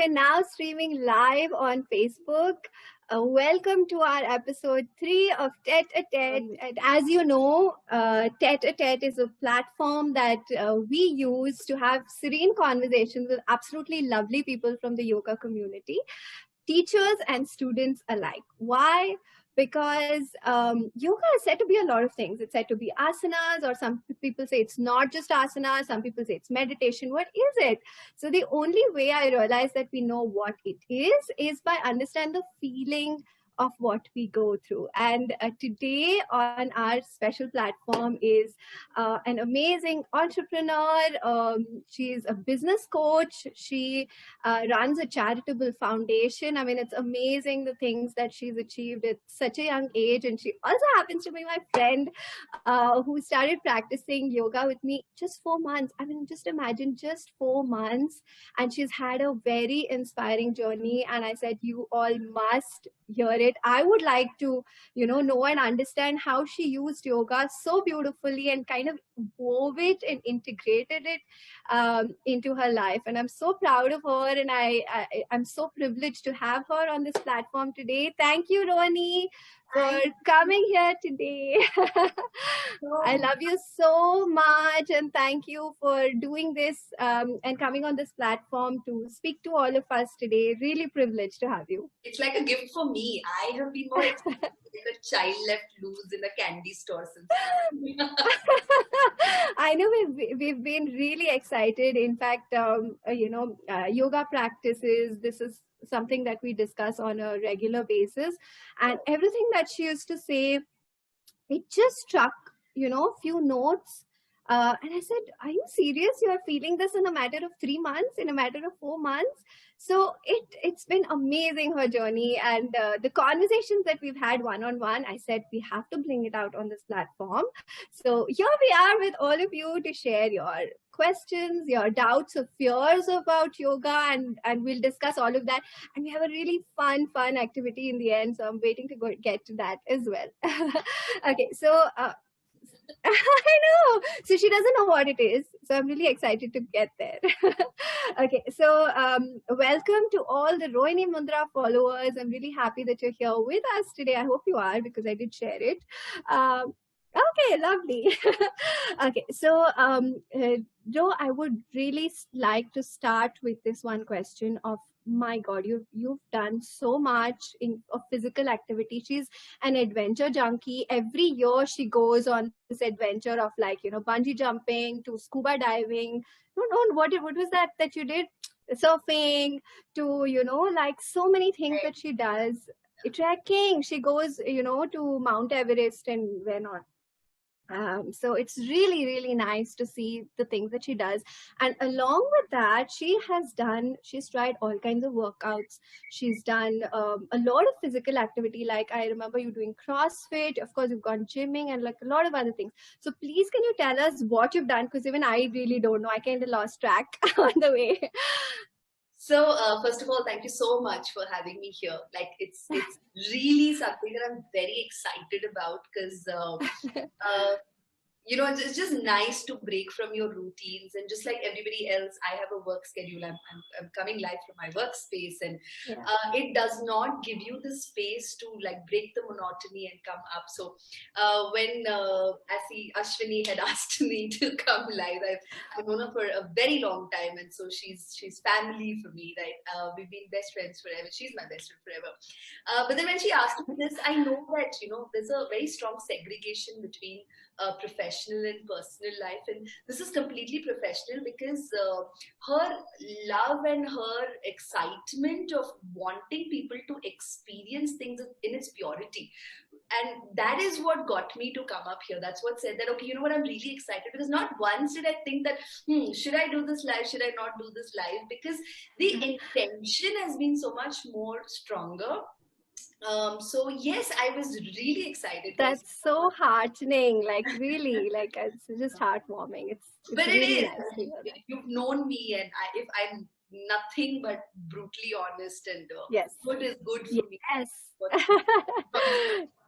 we're now streaming live on Facebook. Welcome to our episode 3 of Tête-à-tête. And as you know, Tête-à-tête is a platform that we use to have serene conversations with absolutely lovely people from the yoga community, teachers and students alike. Why? Because yoga is said to be a lot of things. It's said to be asanas, or some people say it's not just asanas. Some people say it's meditation. What is it? So the only way I realize that we know what it is by understand the feeling of what we go through. And today on our special platform is an amazing entrepreneur. She's a business coach. She runs a charitable foundation. I mean, it's amazing the things that she's achieved at such a young age. And she also happens to be my friend who started practicing yoga with me just 4 months. I mean, just imagine, just 4 months. And she's had a very inspiring journey. And I said, you all must hear it. I would like to, know and understand how she used yoga so beautifully and kind of wove it and integrated it into her life. And I'm so proud of her, and I'm so privileged to have her on this platform today. Thank you, Rohini, for coming here today. I love you so much, and thank you for doing this and coming on this platform to speak to all of us today. Really privileged to have you. It's like a gift for me. I have been more excited like a child left loose in a candy store since. I know we've been really excited. In fact, yoga practices, this is something that we discuss on a regular basis, and everything that she used to say, it just struck, few notes. And I said, are you serious? You are feeling this in a matter of 3 months, in a matter of 4 months? So it's been amazing, her journey, and the conversations that we've had one-on-one. I said, we have to bring it out on this platform. So here we are with all of you to share your questions, your doubts or fears about yoga, and we'll discuss all of that. And we have a really fun activity in the end. So I'm waiting to get to that as well. Okay, so I know. So she doesn't know what it is. So I'm really excited to get there. Okay. So welcome to all the Rohini Mundra followers. I'm really happy that you're here with us today. I hope you are, because I did share it. Okay, lovely. Okay. So Joe, I would really like to start with this one question of, my God, you've done so much of physical activity. She's an adventure junkie. Every year she goes on this adventure of bungee jumping to scuba diving. What was that you did? Surfing to, so many things that she does. Trekking. She goes, to Mount Everest and where not. So it's really, really nice to see the things that she does. And along with that, she's tried all kinds of workouts. She's done a lot of physical activity. Like I remember you doing CrossFit. Of course, you've gone gymming and like a lot of other things. So please, can you tell us what you've done? Because even I really don't know. I kind of lost track on the way. So first of all, thank you so much for having me here. Like it's really something that I'm very excited about, because it's just nice to break from your routines, and just like everybody else, I have a work schedule. I'm coming live from my workspace, and it does not give you the space to like break the monotony and come up. So when Ashwini had asked me to come live, I've known her for a very long time, and so she's family for me, right? We've been best friends forever. She's my best friend forever. But then when she asked me this, I know that there's a very strong segregation between professional and personal life, and this is completely professional, because her love and her excitement of wanting people to experience things in its purity, and that is what got me to come up here. That's what said that, okay, you know what, I'm really excited, because not once did I think that should I do this live, should I not do this live, because the intention has been so much more stronger. So yes, I was really excited. That's so heartening, like really, like it's just heartwarming. It's but really it is. Nice. You've known me, and if I'm nothing but brutally honest, and yes, good is good for me. Yes.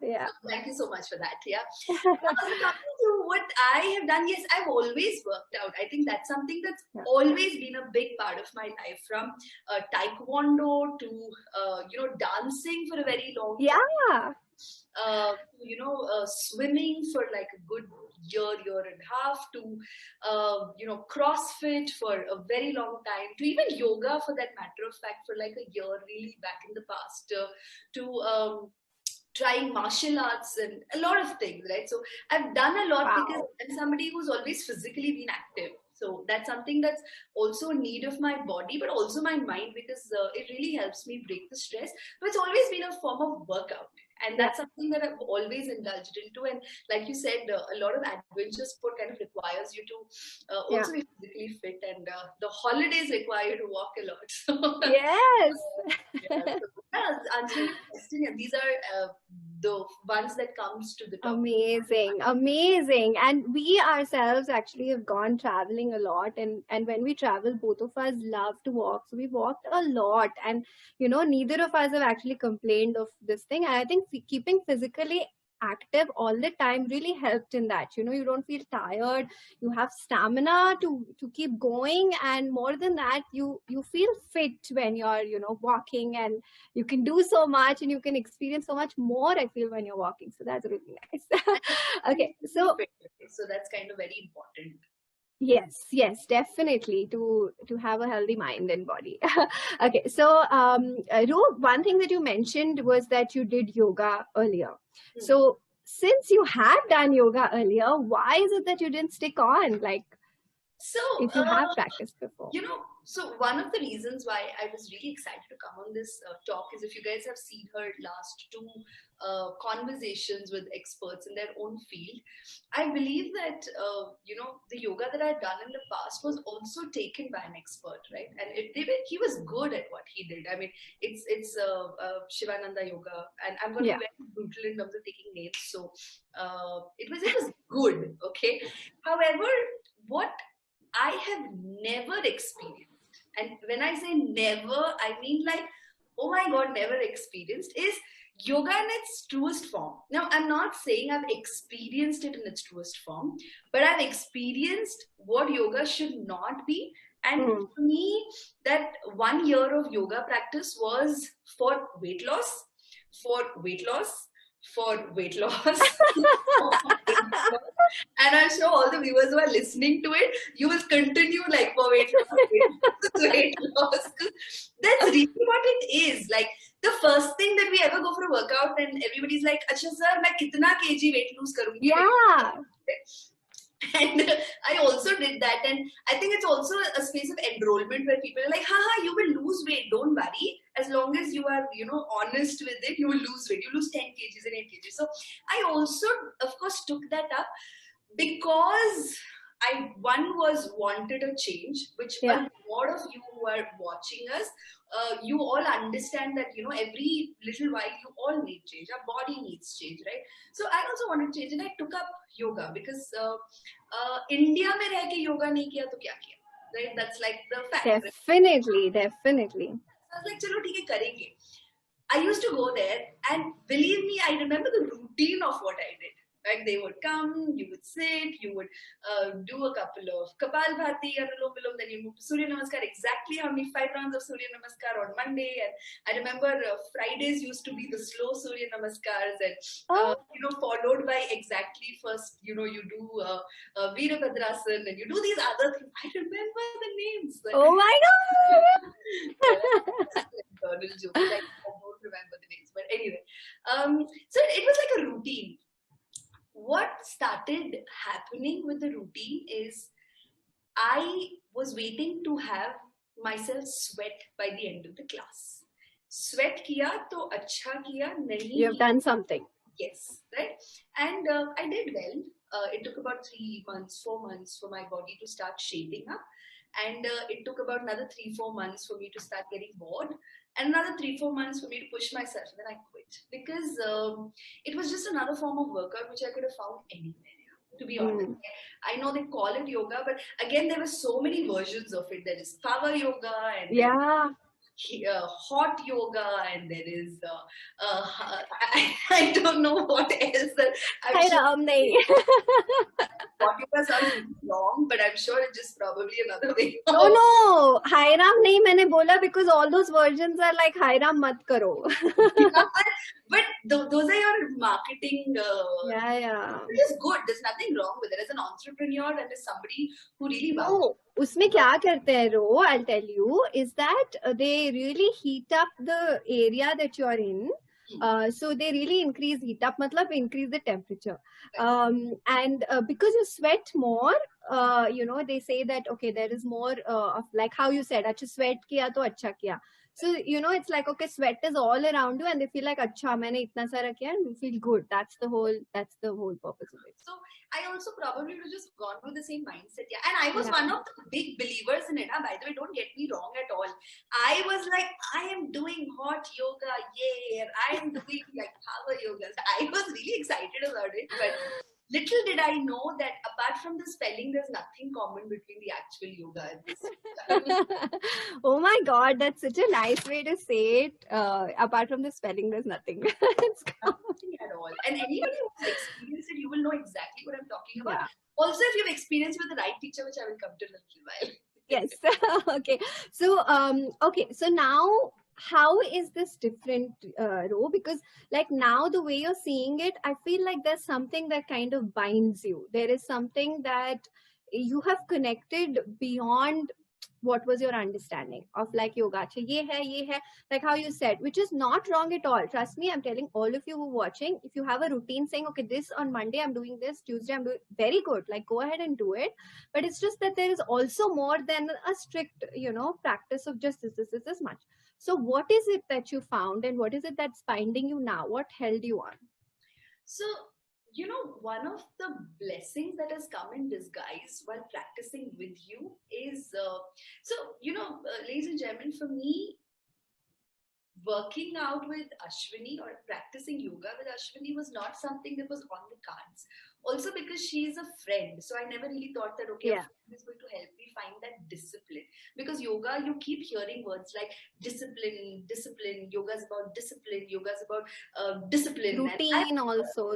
Yeah. Thank you so much for that. Yeah. So coming to what I have done, yes, I've always worked out. I think that's something that's always been a big part of my life, from taekwondo to, dancing for a very long time. Swimming for like a good year and a half, to CrossFit for a very long time, to even yoga for that matter of fact for like a year really back in the past, to trying martial arts and a lot of things, right? So I've done a lot because I'm somebody who's always physically been active. So that's something that's also a need of my body, but also my mind, because it really helps me break the stress. But it's always been a form of workout. And that's something that I've always indulged into. And like you said, a lot of adventure sport kind of requires you to also be physically fit. And the holidays require you to walk a lot. So, yes. Answering your question, these are the ones that comes to the top. Amazing. And we ourselves actually have gone traveling a lot. And when we travel, both of us love to walk. So we walked a lot. And, neither of us have actually complained of this thing. And I think keeping physically active all the time really helped in that. You don't feel tired, you have stamina to keep going, and more than that, you feel fit when you're walking, and you can do so much and you can experience so much more, I feel, when you're walking. So that's really nice. Okay, so that's kind of very important. Yes, definitely, to have a healthy mind and body. Okay, so Ru, one thing that you mentioned was that you did yoga earlier. So since you have done yoga earlier, why is it that you didn't stick on? If you have practiced before. So one of the reasons why I was really excited to come on this talk is, if you guys have seen her last two conversations with experts in their own field, I believe that, the yoga that I'd done in the past was also taken by an expert, right? And he was good at what he did. I mean, it's Shivananda yoga, and I'm going to be very brutal in terms of taking names. So it was good, okay? However, what I have never experienced, and when I say never, I mean like, oh my God, never experienced, is yoga in its truest form. Now, I'm not saying I've experienced it in its truest form, but I've experienced what yoga should not be. And to me, that 1 year of yoga practice was for weight loss, for weight loss, for weight loss. And I'm sure all the viewers who are listening to it, you will continue like for weight loss. That's really what it is. Like, the first thing that we ever go for a workout and everybody's like, "Acha sir, main kitna kg weight lose karungi?" Yeah. And I also did that, and I think it's also a space of enrollment where people are like, you will lose weight, don't worry, as long as you are honest with it, you will lose weight, you lose 10 kgs and 8 kgs. So I also, of course, took that up because I wanted a change, which a lot of you who are watching us, you all understand that every little while you all need change, our body needs change, right? So I also wanted change, and I took up yoga because India mein reh ke yoga nahi kiya to kya kiya, right? That's like the fact. Definitely. So I was like, chalo theek hai, karenge. I used to go there, and believe me, I remember the routine of what I did. Like, they would come, you would sit, you would do a couple of Kapalbhati, Anulom Vilom, then you move to Surya Namaskar. Exactly how many 5 rounds of Surya Namaskar on Monday. And I remember Fridays used to be the slow Surya Namaskars, and followed by exactly first, you do Veerabhadrasan, and you do these other things. I remember the names. Oh my God! I don't remember the names, but anyway. So it was like a routine. What started happening with the routine is I was waiting to have myself sweat by the end of the class. Sweat kiya to acha kiya, nahi. You have done something. Yes, right? And I did well. It took about 3 months, 4 months for my body to start shaping up. And it took about another 3-4 months for me to start getting bored. And another 3-4 months for me to push myself. And then I quit. Because it was just another form of workout which I could have found anywhere, to be honest. I know they call it yoga, but again, there were so many versions of it. There is power yoga and hot yoga, and there is I don't know what else. I'm sure hot yoga sounds long, but I'm sure it's just probably another way. No, Hi Ram nahi maine bola because all those versions are like Hi Ram mat karo. But those are your marketing. Yeah. It is good. There's nothing wrong with it. As an entrepreneur and as somebody who really No, उसमें क्या करते हैं रो, I'll tell you, is that they really heat up the area that you're in. So they really increase heat up, matlab increase the temperature. And because you sweat more, they say that, okay, there is more of like how you said, अच्छा sweat किया तो अच्छा किया. So, it's like, okay, sweat is all around you and they feel like, अच्छा, मैंने इतना सारा किया, and you feel good. That's the whole purpose of it. So I also probably would have just gone with the same mindset. Yeah. And I was one of the big believers in it. By the way, don't get me wrong at all. I was like, I am doing hot yoga. Yeah. I am doing like power yogas. I was really excited about it. But little did I know that apart from the spelling, there's nothing common between the actual yoga. Oh my God, that's such a nice way to say it. Apart from the spelling, there's nothing. It's nothing at all. And anybody who's experienced it, you will know exactly what I'm talking about. Yeah. Also, if you've experienced with the right teacher, which I will come to in a little while. Yes. Okay. So now, how is this different, Ro? Because like now the way you're seeing it, I feel like there's something that kind of binds you. There is something that you have connected beyond what was your understanding of like yoga. Ye hai, like how you said, which is not wrong at all. Trust me, I'm telling all of you who are watching, if you have a routine saying, okay, this on Monday, I'm doing this, Tuesday, I'm doing very good. Like go ahead and do it. But it's just that there is also more than a strict, practice of just this much. So what is it that you found and what is it that's binding you now? What held you on? So, one of the blessings that has come in disguise while practicing with you is, ladies and gentlemen, for me, working out with Ashwini or practicing yoga with Ashwini was not something that was on the cards. Also because she's a friend. So I never really thought that, okay, a friend is going to help me find that discipline. Because yoga, you keep hearing words like discipline. Yoga is about discipline. Yoga is about discipline. Routine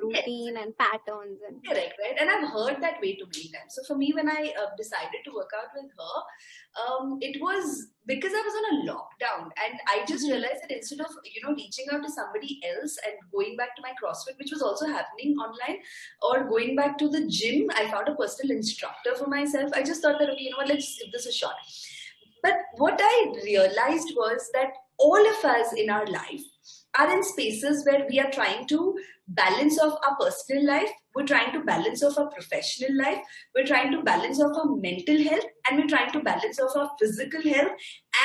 routine and patterns. Correct, right? And I've heard that way too many times. So for me, when I decided to work out with her, it was because I was on a lockdown and I just realized that instead of, reaching out to somebody else and going back to my CrossFit, which was also happening online, or going back to the gym, I found a personal instructor for myself. I just thought that, okay, let's give this a shot. But what I realized was that all of us in our life are in spaces where we are trying to balance off our personal life, we're trying to balance off our professional life, we're trying to balance off our mental health, and we're trying to balance off our physical health.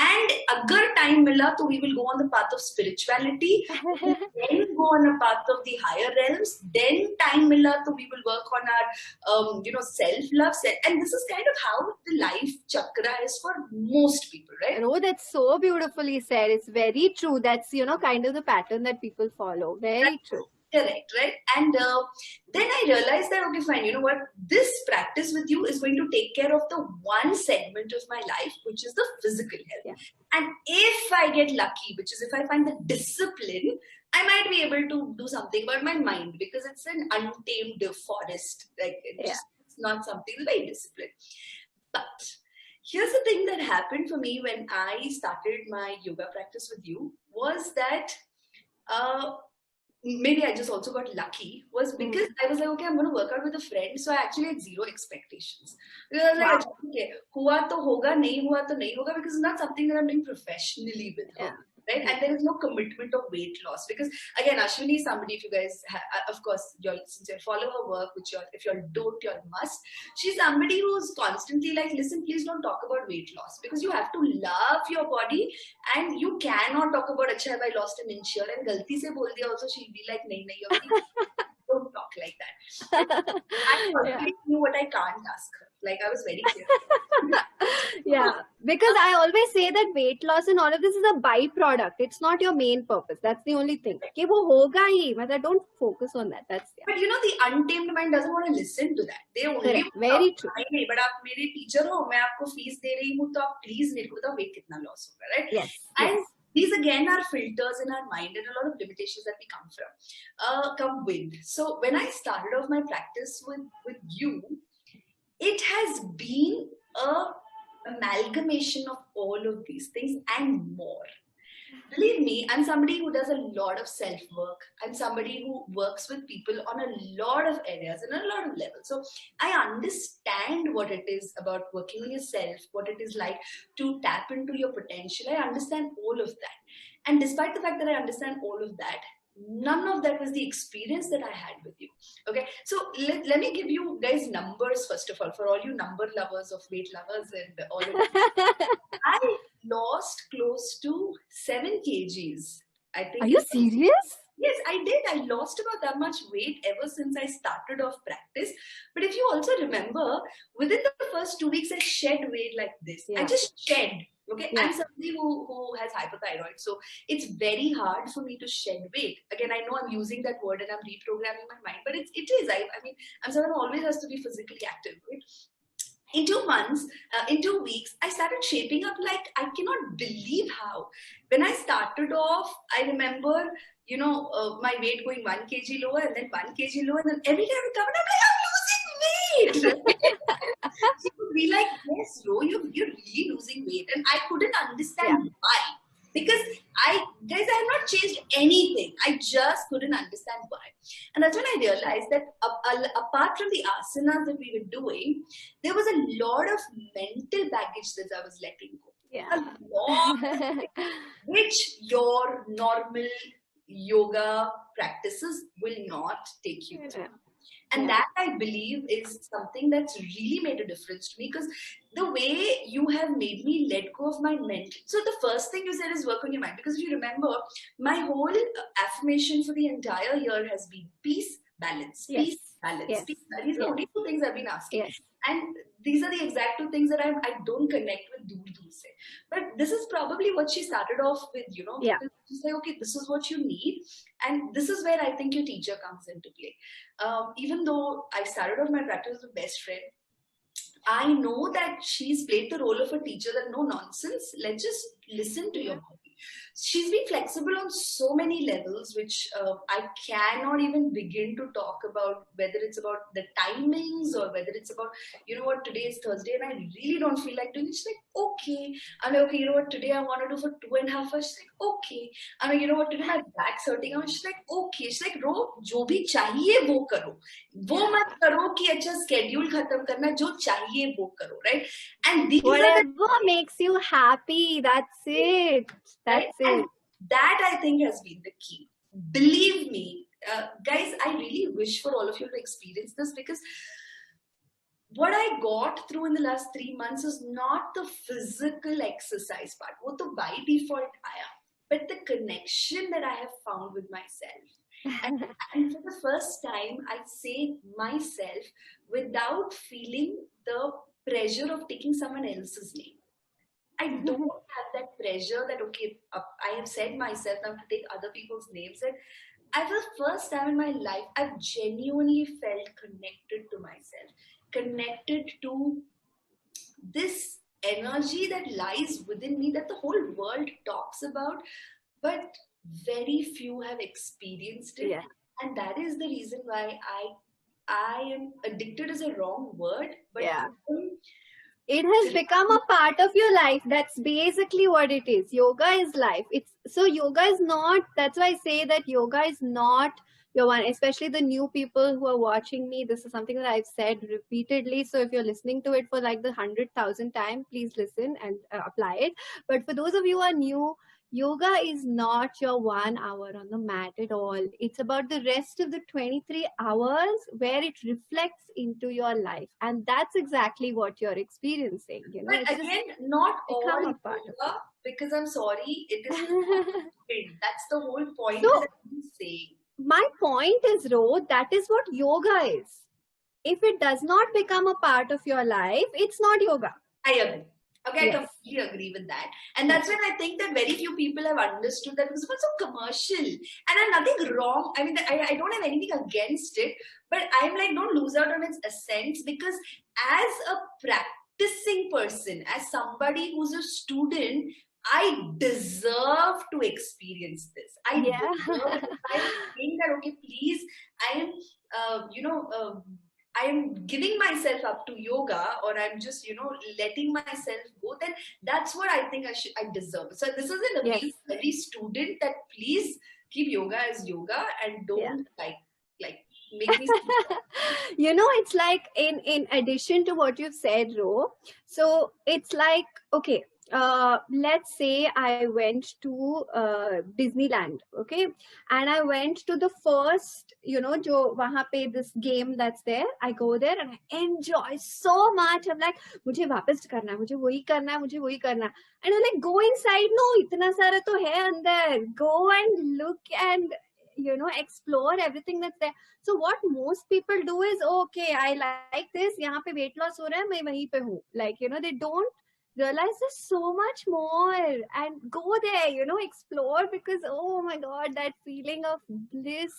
And agar time mila, so we will go on the path of spirituality, then go on a path of the higher realms, then time mila, so we will work on our, self-love. And this is kind of how the life chakra is for most people, right? Oh, that's so beautifully said. It's very true. That's, kind of the pattern that people follow. Very true. Correct, right? And then I realized that, okay, fine, you know what? This practice with you is going to take care of the one segment of my life, which is the physical health. Yeah. And if I get lucky, which is if I find the discipline, I might be able to do something about my mind because it's an untamed forest. Like it's not something very disciplined. But here's the thing that happened for me when I started my yoga practice with you was that maybe I just also got lucky was because I was like, okay, I'm going to work out with a friend. So I actually had zero expectations. Because I was like, okay, hua to hoga, nahi hua to nahi hoga, because it's not something that I'm doing professionally with her. Right? And there is no commitment of weight loss because again, Ashwini is somebody, if you guys, of course, since you follow her work, which if you don't, you must. She's somebody who's constantly like, listen, please don't talk about weight loss because you have to love your body and you cannot talk about, acha, have I lost an inch here? And galti se bol diya also, she'll be like, nahi, don't talk like that. I already knew what I can't ask her. Like, I was very clear. Yeah, because I always say that weight loss and all of this is a byproduct. It's not your main purpose. That's the only thing. कि वो होगा ही, मतलब don't focus on that. That's But you know, the untamed mind doesn't want to listen to that. They only correct. Very true. नहीं, but आप मेरे teacher हो, मैं आपको फीस दे रही हूँ, तो आप प्लीज मेरे को बताओ वेट कितना लॉस होगा, right? Yes. And these again are filters in our mind and a lot of limitations that we come with. So when I started off my practice with you, it has been a amalgamation of all of these things and more. Believe me, I'm somebody who does a lot of self-work. I'm somebody who works with people on a lot of areas and a lot of levels. So I understand what it is about working on yourself, what it is like to tap into your potential. I understand all of that. And despite the fact that I understand all of that, none of that was the experience that I had with you. Okay, so let me give you guys numbers first of all, for all you number lovers of weight lovers and all of that. I lost close to 7 kgs. I think. Are you serious? Yes, I did. I lost about that much weight ever since I started off practice. But if you also remember, within the first 2 weeks, I shed weight like this. Yeah. I just shed. Okay, I'm somebody who has hypothyroid, so it's very hard for me to shed weight. Again, I know I'm using that word and I'm reprogramming my mind, but it is. I mean, I'm someone who always has to be physically active, right? In 2 months, in 2 weeks, I started shaping up like I cannot believe how. When I started off, I remember, you know, my weight going 1 kg lower and then 1 kg lower, and then every time I would come and I'm like, I'm losing weight. She would be like, yes, Ro, you're really losing weight. And I couldn't understand why. Because I have not changed anything. I just couldn't understand why. And that's when I realized that apart from the asanas that we were doing, there was a lot of mental baggage that I was letting go. Yeah. A lot, which your normal yoga practices will not take you to. And that, I believe, is something that's really made a difference to me, because the way you have made me let go of my mental. So the first thing you said is work on your mind. Because if you remember, my whole affirmation for the entire year has been peace, balance, peace, balance, peace. These are the only 2 things I've been asking. And these are the exact 2 things that I don't connect with dur se. But this is probably what she started off with, you know. To say, okay, this is what you need. And this is where I think your teacher comes into play. Even though I started off my practice with best friend, I know that she's played the role of a teacher, that no nonsense, let's just listen to your body. She's been flexible on so many levels, which I cannot even begin to talk about, whether it's about the timings or whether it's about, you know what, today is Thursday and I really don't feel like doing it. She's like, okay. I'm like, okay, you know what, today I want to do for 2.5 hours. She's like, okay. I'm like, you know what, today my back's hurting. She's like, okay. She's like, Ro, jo bhi chahiye wo karo. Wo mat karo ki acha schedule khatam karna, jo chahiye wo karo, right? And these whatever makes you happy, that's it. That's it. And that, I think, has been the key. Believe me, guys, I really wish for all of you to experience this, because what I got through in the last 3 months is not the physical exercise part. Wo to by default aaya. But the connection that I have found with myself. And for the first time, I say myself without feeling the pressure of taking someone else's name. I don't have that pressure that, okay, I have said myself, I have to take other people's names. And for the first time in my life, I've genuinely felt connected to myself, connected to this energy that lies within me, that the whole world talks about, but very few have experienced it. Yeah. And that is the reason why I am addicted is a wrong word, but it has become a part of your life. That's basically what it is. Yoga is life. Yoga is not, that's why I say that yoga is not your one, especially the new people who are watching me. This is something that I've said repeatedly. So if you're listening to it for like the 100,000th time, please listen and apply it. But for those of you who are new, yoga is not your 1 hour on the mat at all. It's about the rest of the 23 hours where it reflects into your life. And that's exactly what you're experiencing. You know, but again, not all yoga, because I'm sorry, it is that's the whole point that I'm saying. My point is, Ro, that is what yoga is. if it does not become a part of your life, it's not yoga. I agree. Okay, Yes. I completely agree with that. And that's when I think that very few people have understood that this was so commercial. And I'm nothing wrong. I mean, I don't have anything against it, but I'm like, don't lose out on its essence, because as a practicing person, as somebody who's a student, I deserve to experience this. I deserve it. I'm saying that, okay, please, I am, I'm giving myself up to yoga, or I'm just, letting myself go, then that's what I think I deserve. So this is an appeal to every student that please keep yoga as yoga and don't like make me it's like in addition to what you've said, Ro. So it's like, okay, let's say I went to Disneyland, okay, and I went to the first, jo wahan pe this game that's there. I go there and I enjoy so much. I'm like, मुझे वापस करना है, मुझे वही करना है, मुझे वही करना है. And I'm like, go inside. No, इतना सारा तो है अंदर. Go and look and explore everything that's there. So what most people do is, okay, I like this, यहाँ पे weight loss हो रहा है, मैं वहीं पे हूँ. Like, they don't realize there's so much more, and go there, explore, because, oh my God, that feeling of bliss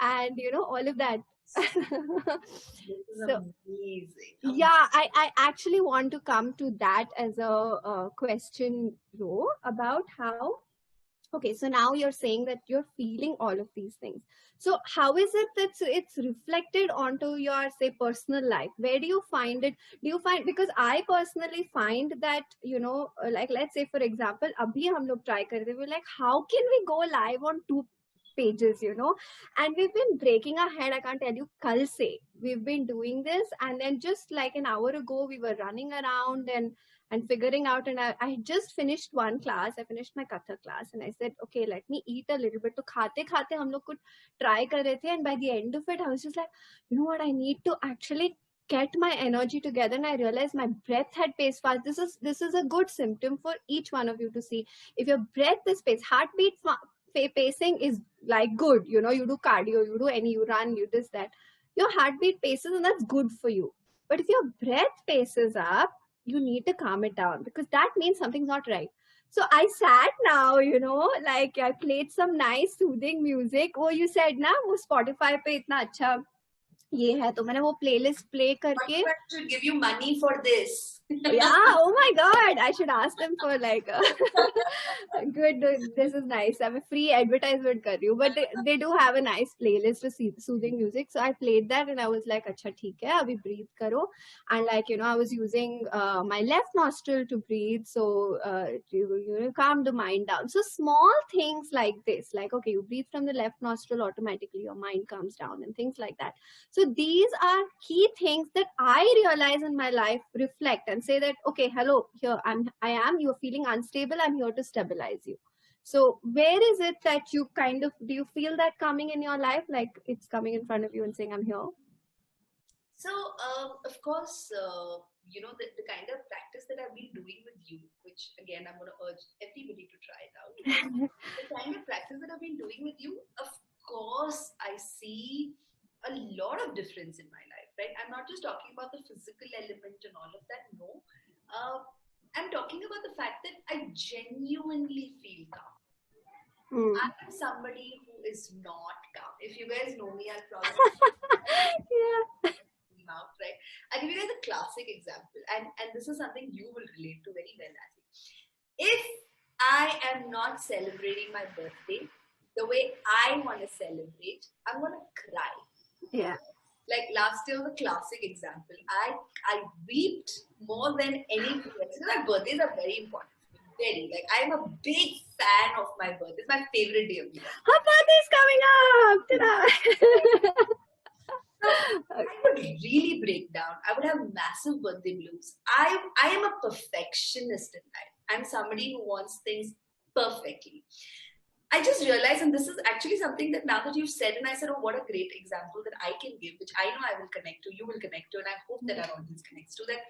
and, all of that. This is amazing. Yeah, I actually want to come to that as a question, Ro, about how, okay, so now you're saying that you're feeling all of these things. So how is it that it's reflected onto your, say, personal life? Where do you find it? Do you find, because I personally find that, like, let's say, for example, abhi hum log try kar rahe the, we're like, how can we go live on 2 pages, and we've been breaking our head. I can't tell you, kal se we've been doing this, and then just like an hour ago we were running around and figuring out, and I just finished one class. I finished my Kathak class, and I said, okay, let me eat a little bit. So khate khate hum log kuch try kar rahe the, and by the end of it I was just like, you know what, I need to actually get my energy together. And I realized my breath had paced fast. This is a good symptom for each one of you to see. If your breath is paced, heartbeat pacing is like good, you do cardio, you run, you this, that, your heartbeat paces, and that's good for you. But if your breath paces up, you need to calm it down, because that means something's not right. So I sat now, like I played some nice soothing music. Oh, you said na, wo Spotify pe itna acha ये है, तो मैंने वो playlist play करके. I should give you money for this. Yeah, oh my God, I should ask them for like good, this is nice, I'm a free advertisement kar rahi hu, but they do have a nice playlist of soothing music. So I played that and I was like, acha theek hai, abhi breathe karo. And like, I was using my left nostril to breathe, so you calm the mind down. So small things like this, like, okay, you breathe from the left nostril, automatically your mind calms down and things like that. So these are key things that I realize in my life, reflect and say that, okay, hello, here I am, you're feeling unstable, I'm here to stabilize you. So where is it that you kind of, do you feel that coming in your life, like it's coming in front of you and saying, I'm here? So, of course, the kind of practice that I've been doing with you, which again, I'm going to urge everybody to try it out. The kind of practice that I've been doing with you, of course, I see a lot of difference in my life, right? I'm not just talking about the physical element and all of that. No, I'm talking about the fact that I genuinely feel calm. I'm somebody who is not calm. If you guys know me, I'll probably out, right? I'll give you guys a classic example, and this is something you will relate to very well, Ashley. If I am not celebrating my birthday the way I want to celebrate, I'm going to cry. Yeah. Like last year was a classic example. I wept more than anything else. Because my birthdays are very important. Very. Like, I'm a big fan of my birthday. It's my favorite day of the year. Her birthday's coming up! I would really break down. I would have massive birthday blues. I am a perfectionist in life. I'm somebody who wants things perfectly. I just realized, and this is actually something that now that you've said, and I said, oh, what a great example that I can give, which I know I will connect to, you will connect to, and I hope that our audience connects to, that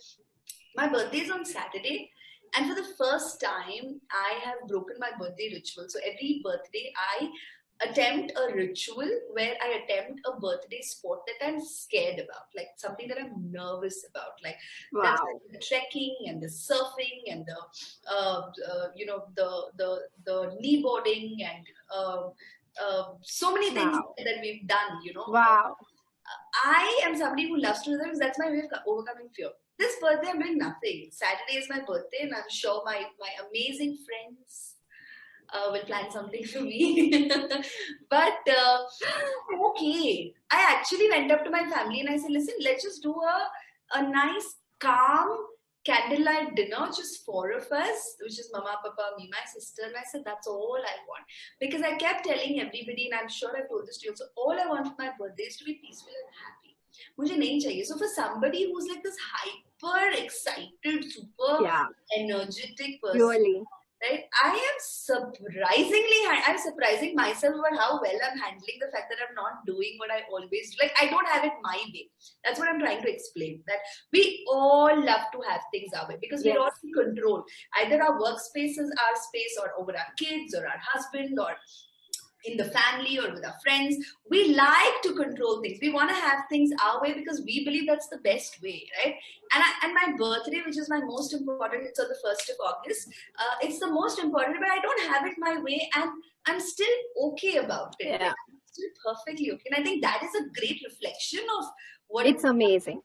my birthday is on Saturday, and for the first time, I have broken my birthday ritual. So every birthday, I attempt a ritual where I attempt a birthday sport that I'm scared about, like something that I'm nervous about. Like that's Wow. like the trekking and the surfing and the kneeboarding and so many things Wow. that we've done. Wow. I am somebody who loves to do that because that's my way of overcoming fear. This birthday, I'm doing nothing. Saturday is my birthday, and I'm sure my amazing friends will plan something for me. But I'm okay. I actually went up to my family and I said, listen, let's just do a nice, calm candlelight dinner, just four of us, which is mama, papa, me, my sister. And I said, that's all I want. Because I kept telling everybody, and I'm sure I've told this to you, so all I want for my birthday is to be peaceful and happy. मुझे नहीं चाहिए. So for somebody who's like this hyper excited, super energetic person, Really. right? I'm surprising myself about how well I'm handling the fact that I'm not doing what I always do. Like, I don't have it my way. That's what I'm trying to explain. That we all love to have things our way because we're all in control. Either our workspace is our space, or over our kids, or our husband, or in the family, or with our friends. We like to control things. We want to have things our way because we believe that's the best way, right? And my birthday, which is my most important, it's on the 1st of August. It's the most important, but I don't have it my way, and I'm still okay about it. Yeah. Like, I'm still perfectly okay. And I think that is a great reflection of what it's amazing.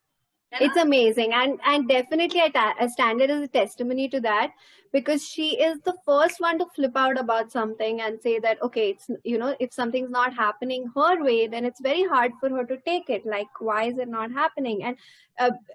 It's amazing, and definitely I stand it as a testimony to that, because she is the first one to flip out about something and say that, okay, it's, if something's not happening her way, then it's very hard for her to take it. Like, why is it not happening? And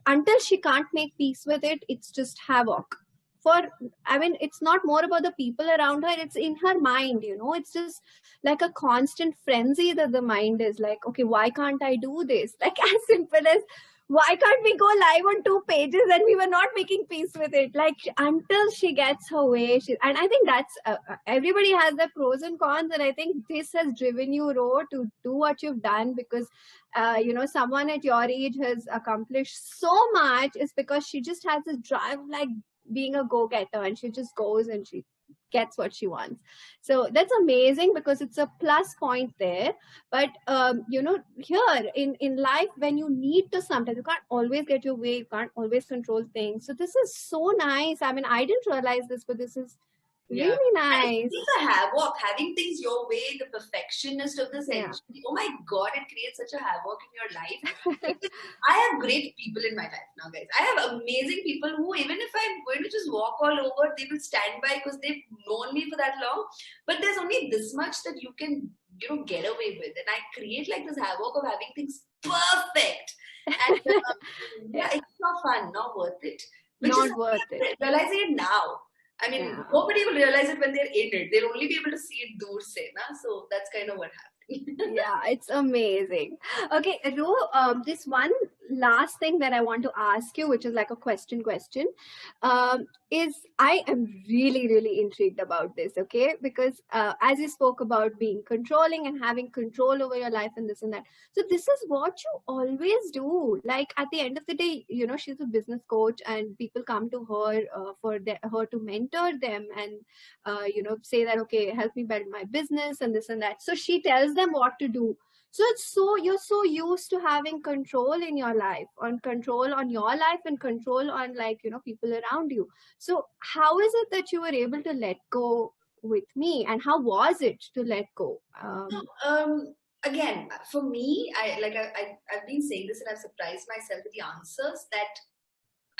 until she can't make peace with it, it's just havoc. It's not more about the people around her, it's in her mind. It's just like a constant frenzy that the mind is like, okay, why can't I do this? Like, as simple as, why can't we go live on 2 pages? And we were not making peace with it. Like, until she gets her way. And I think that's, everybody has their pros and cons. And I think this has driven you, Ro, to do what you've done, because, someone at your age has accomplished so much is because she just has this drive, like being a go-getter, and she just goes and she gets what she wants. So that's amazing, because it's a plus point there. But here in life, when you need to, sometimes you can't always get your way, you can't always control things. So this is so nice. I mean, I didn't realize this, but this is really nice. It's a havoc, having things your way, the perfectionist of the century. Oh my God, it creates such a havoc in your life. I have great people in my life now, guys. I have amazing people who, even if I'm going to just walk all over, they will stand by because they've known me for that long. But there's only this much that you can, get away with. And I create like this havoc of having things perfect. And it's not fun, not worth it. Not worth it. Realizing it now. I mean, nobody will realize it when they're in it. They'll only be able to see it dur se, na? So that's kind of what happened. Yeah, it's amazing. Okay, Ro, this one last thing that I want to ask you, which is like a question, is I am really, really intrigued about this, okay? Because as you spoke about being controlling and having control over your life and this and that. So this is what you always do. Like, at the end of the day, she's a business coach, and people come to her for her to mentor them and, say that, okay, help me build my business and this and that. So she tells them what to do. So you're so used to having control in your life, control on your life and control on, like, people around you. So how is it that you were able to let go with me, and how was it to let go? Again, for me, I've been saying this and I've surprised myself with the answers that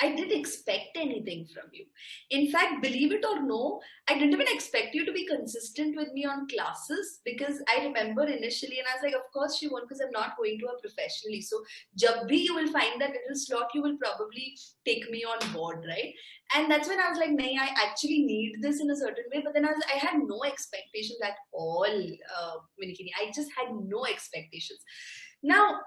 I didn't expect anything from you. In fact, believe it or no, I didn't even expect you to be consistent with me on classes, because I remember initially, and I was like, of course she won't, because I'm not going to her professionally. So, jab bhi you will find that little slot, you will probably take me on board, right? And that's when I was like, nahin, I actually need this in a certain way. But then I had no expectations at all, Minikini. I just had no expectations. Now,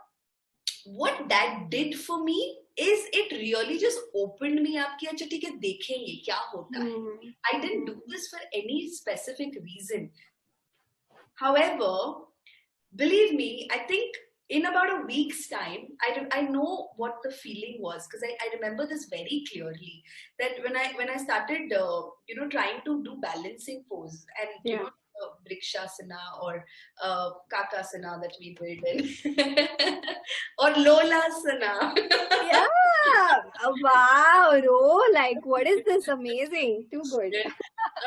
what that did for me is it really just opened me up कि अच्छा ठीक है देखेंगे क्या होता है. I didn't do this for any specific reason. However, believe me, I think in about a week's time, I know what the feeling was, because I remember this very clearly, that when I started trying to do balancing pose and Vrikshasana or Kakasana that we did, or Lolasana. Yeah. Wow, Ro, like, what is this? Amazing. Too good.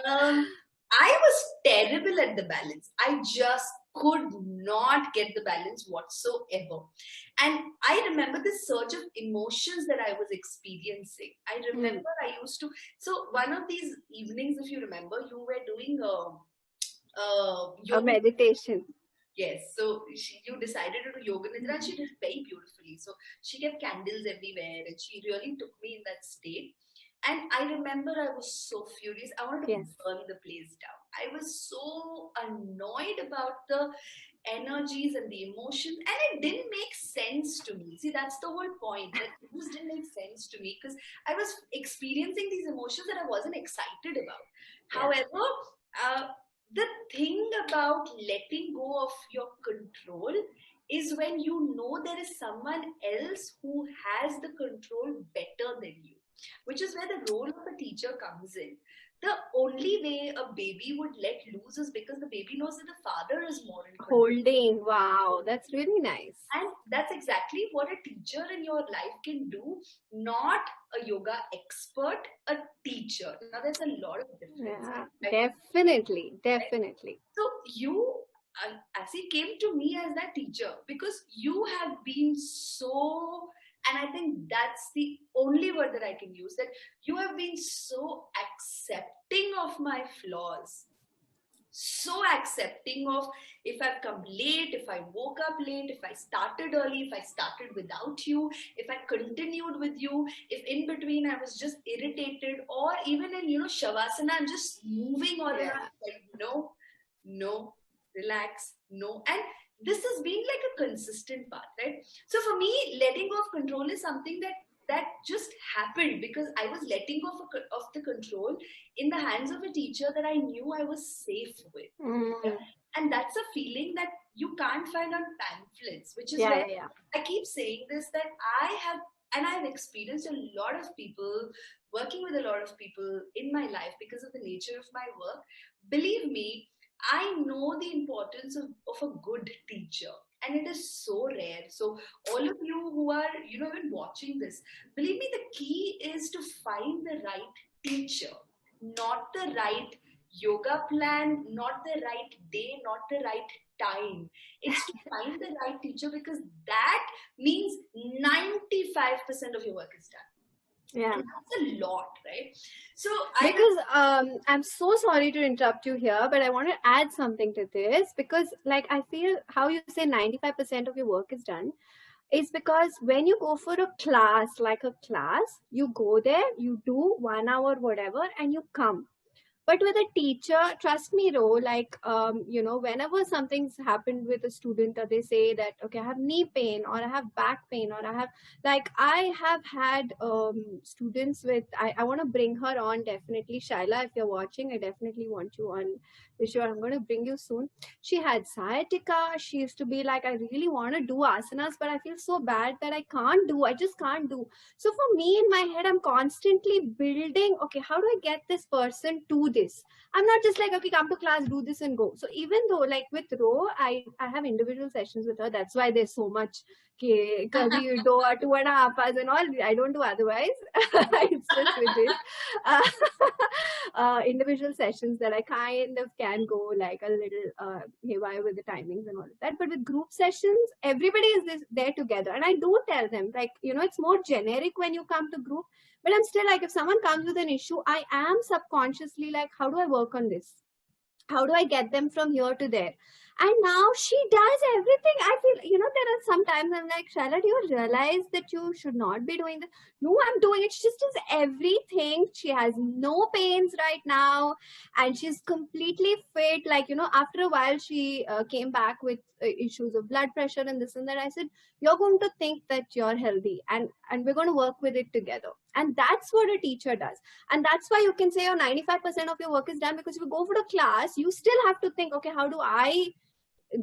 I was terrible at the balance. I just could not get the balance whatsoever. And I remember the surge of emotions that I was experiencing. I remember I used to, so one of these evenings, if you remember, you were doing A yoga. meditation. Yes, so you decided to do yoga nidra, and she did it very beautifully. So she kept candles everywhere, and she really took me in that state. And I remember I was so furious. I wanted to burn the place down. I was so annoyed about the energies and the emotions, and it didn't make sense to me. See, that's the whole point. That it just didn't make sense to me because I was experiencing these emotions that I wasn't excited about. However, the thing about letting go of your control is when you know there is someone else who has the control better than you, which is where the role of a teacher comes in. The only way a baby would let loose is because the baby knows that the father is more in control. Holding. Wow, that's really nice. And that's exactly what a teacher in your life can do, not a yoga expert, a teacher. Now, there's a lot of difference. Yeah, right? Definitely. So you, Asi, came to me as that teacher because you have been so, and I think that's the only word that I can use, that you have been so accepting of my flaws. So accepting of if I've come late, if I woke up late, if I started early, if I started without you, if I continued with you, if in between I was just irritated, or even in, Shavasana, I'm just moving all around, like, no, relax, no. And this has been like a consistent path, right? So for me, letting go of control is something that just happened because I was letting go of the control in the hands of a teacher that I knew I was safe with. And that's a feeling that you can't find on pamphlets, which is why I keep saying this, that I've experienced a lot of people, working with a lot of people in my life because of the nature of my work. Believe me, I know the importance of a good teacher. And it is so rare. So all of you who are, even watching this, believe me, the key is to find the right teacher, not the right yoga plan, not the right day, not the right time. It's to find the right teacher, because that means 95% of your work is done. Yeah, and that's a lot, right? So I'm so sorry to interrupt you here, but I want to add something to this, because like I feel how you say 95% of your work is done is because when you go for a class, you go there, you do 1 hour, whatever, and you come. But with a teacher, trust me, Ro, like, whenever something's happened with a student, or they say that, okay, I have knee pain, or I have back pain, or I have had students with, I want to bring her on, definitely. Shaila, if you're watching, I definitely want you on the show. I'm going to bring you soon. She had sciatica. She used to be like, I really want to do asanas, but I feel so bad that I just can't do. So for me, in my head, I'm constantly building, okay, how do I get this person to this? I'm not just like, okay, come to class, do this and go. So even though, like with Ro, I have individual sessions with her. That's why there's so much, okay, because you do 2.5 hours and all. I don't do otherwise. It's just with this. Individual sessions that I kind of can go like a little haywire with the timings and all of that. But with group sessions, everybody is there together. And I do tell them, like, it's more generic when you come to group. But I'm still like, if someone comes with an issue, I am subconsciously like, how do I work on this? How do I get them from here to there? And now she does everything. I feel, there are some times I'm like, Shaila, do you realize that you should not be doing this? No, I'm doing it. She just does everything. She has no pains right now. And she's completely fit. Like, after a while, she came back with issues of blood pressure and this and that. I said, you're going to think that you're healthy, and we're going to work with it together. And that's what a teacher does. And that's why you can say your 95% of your work is done, because if you go for a class, you still have to think, okay, how do I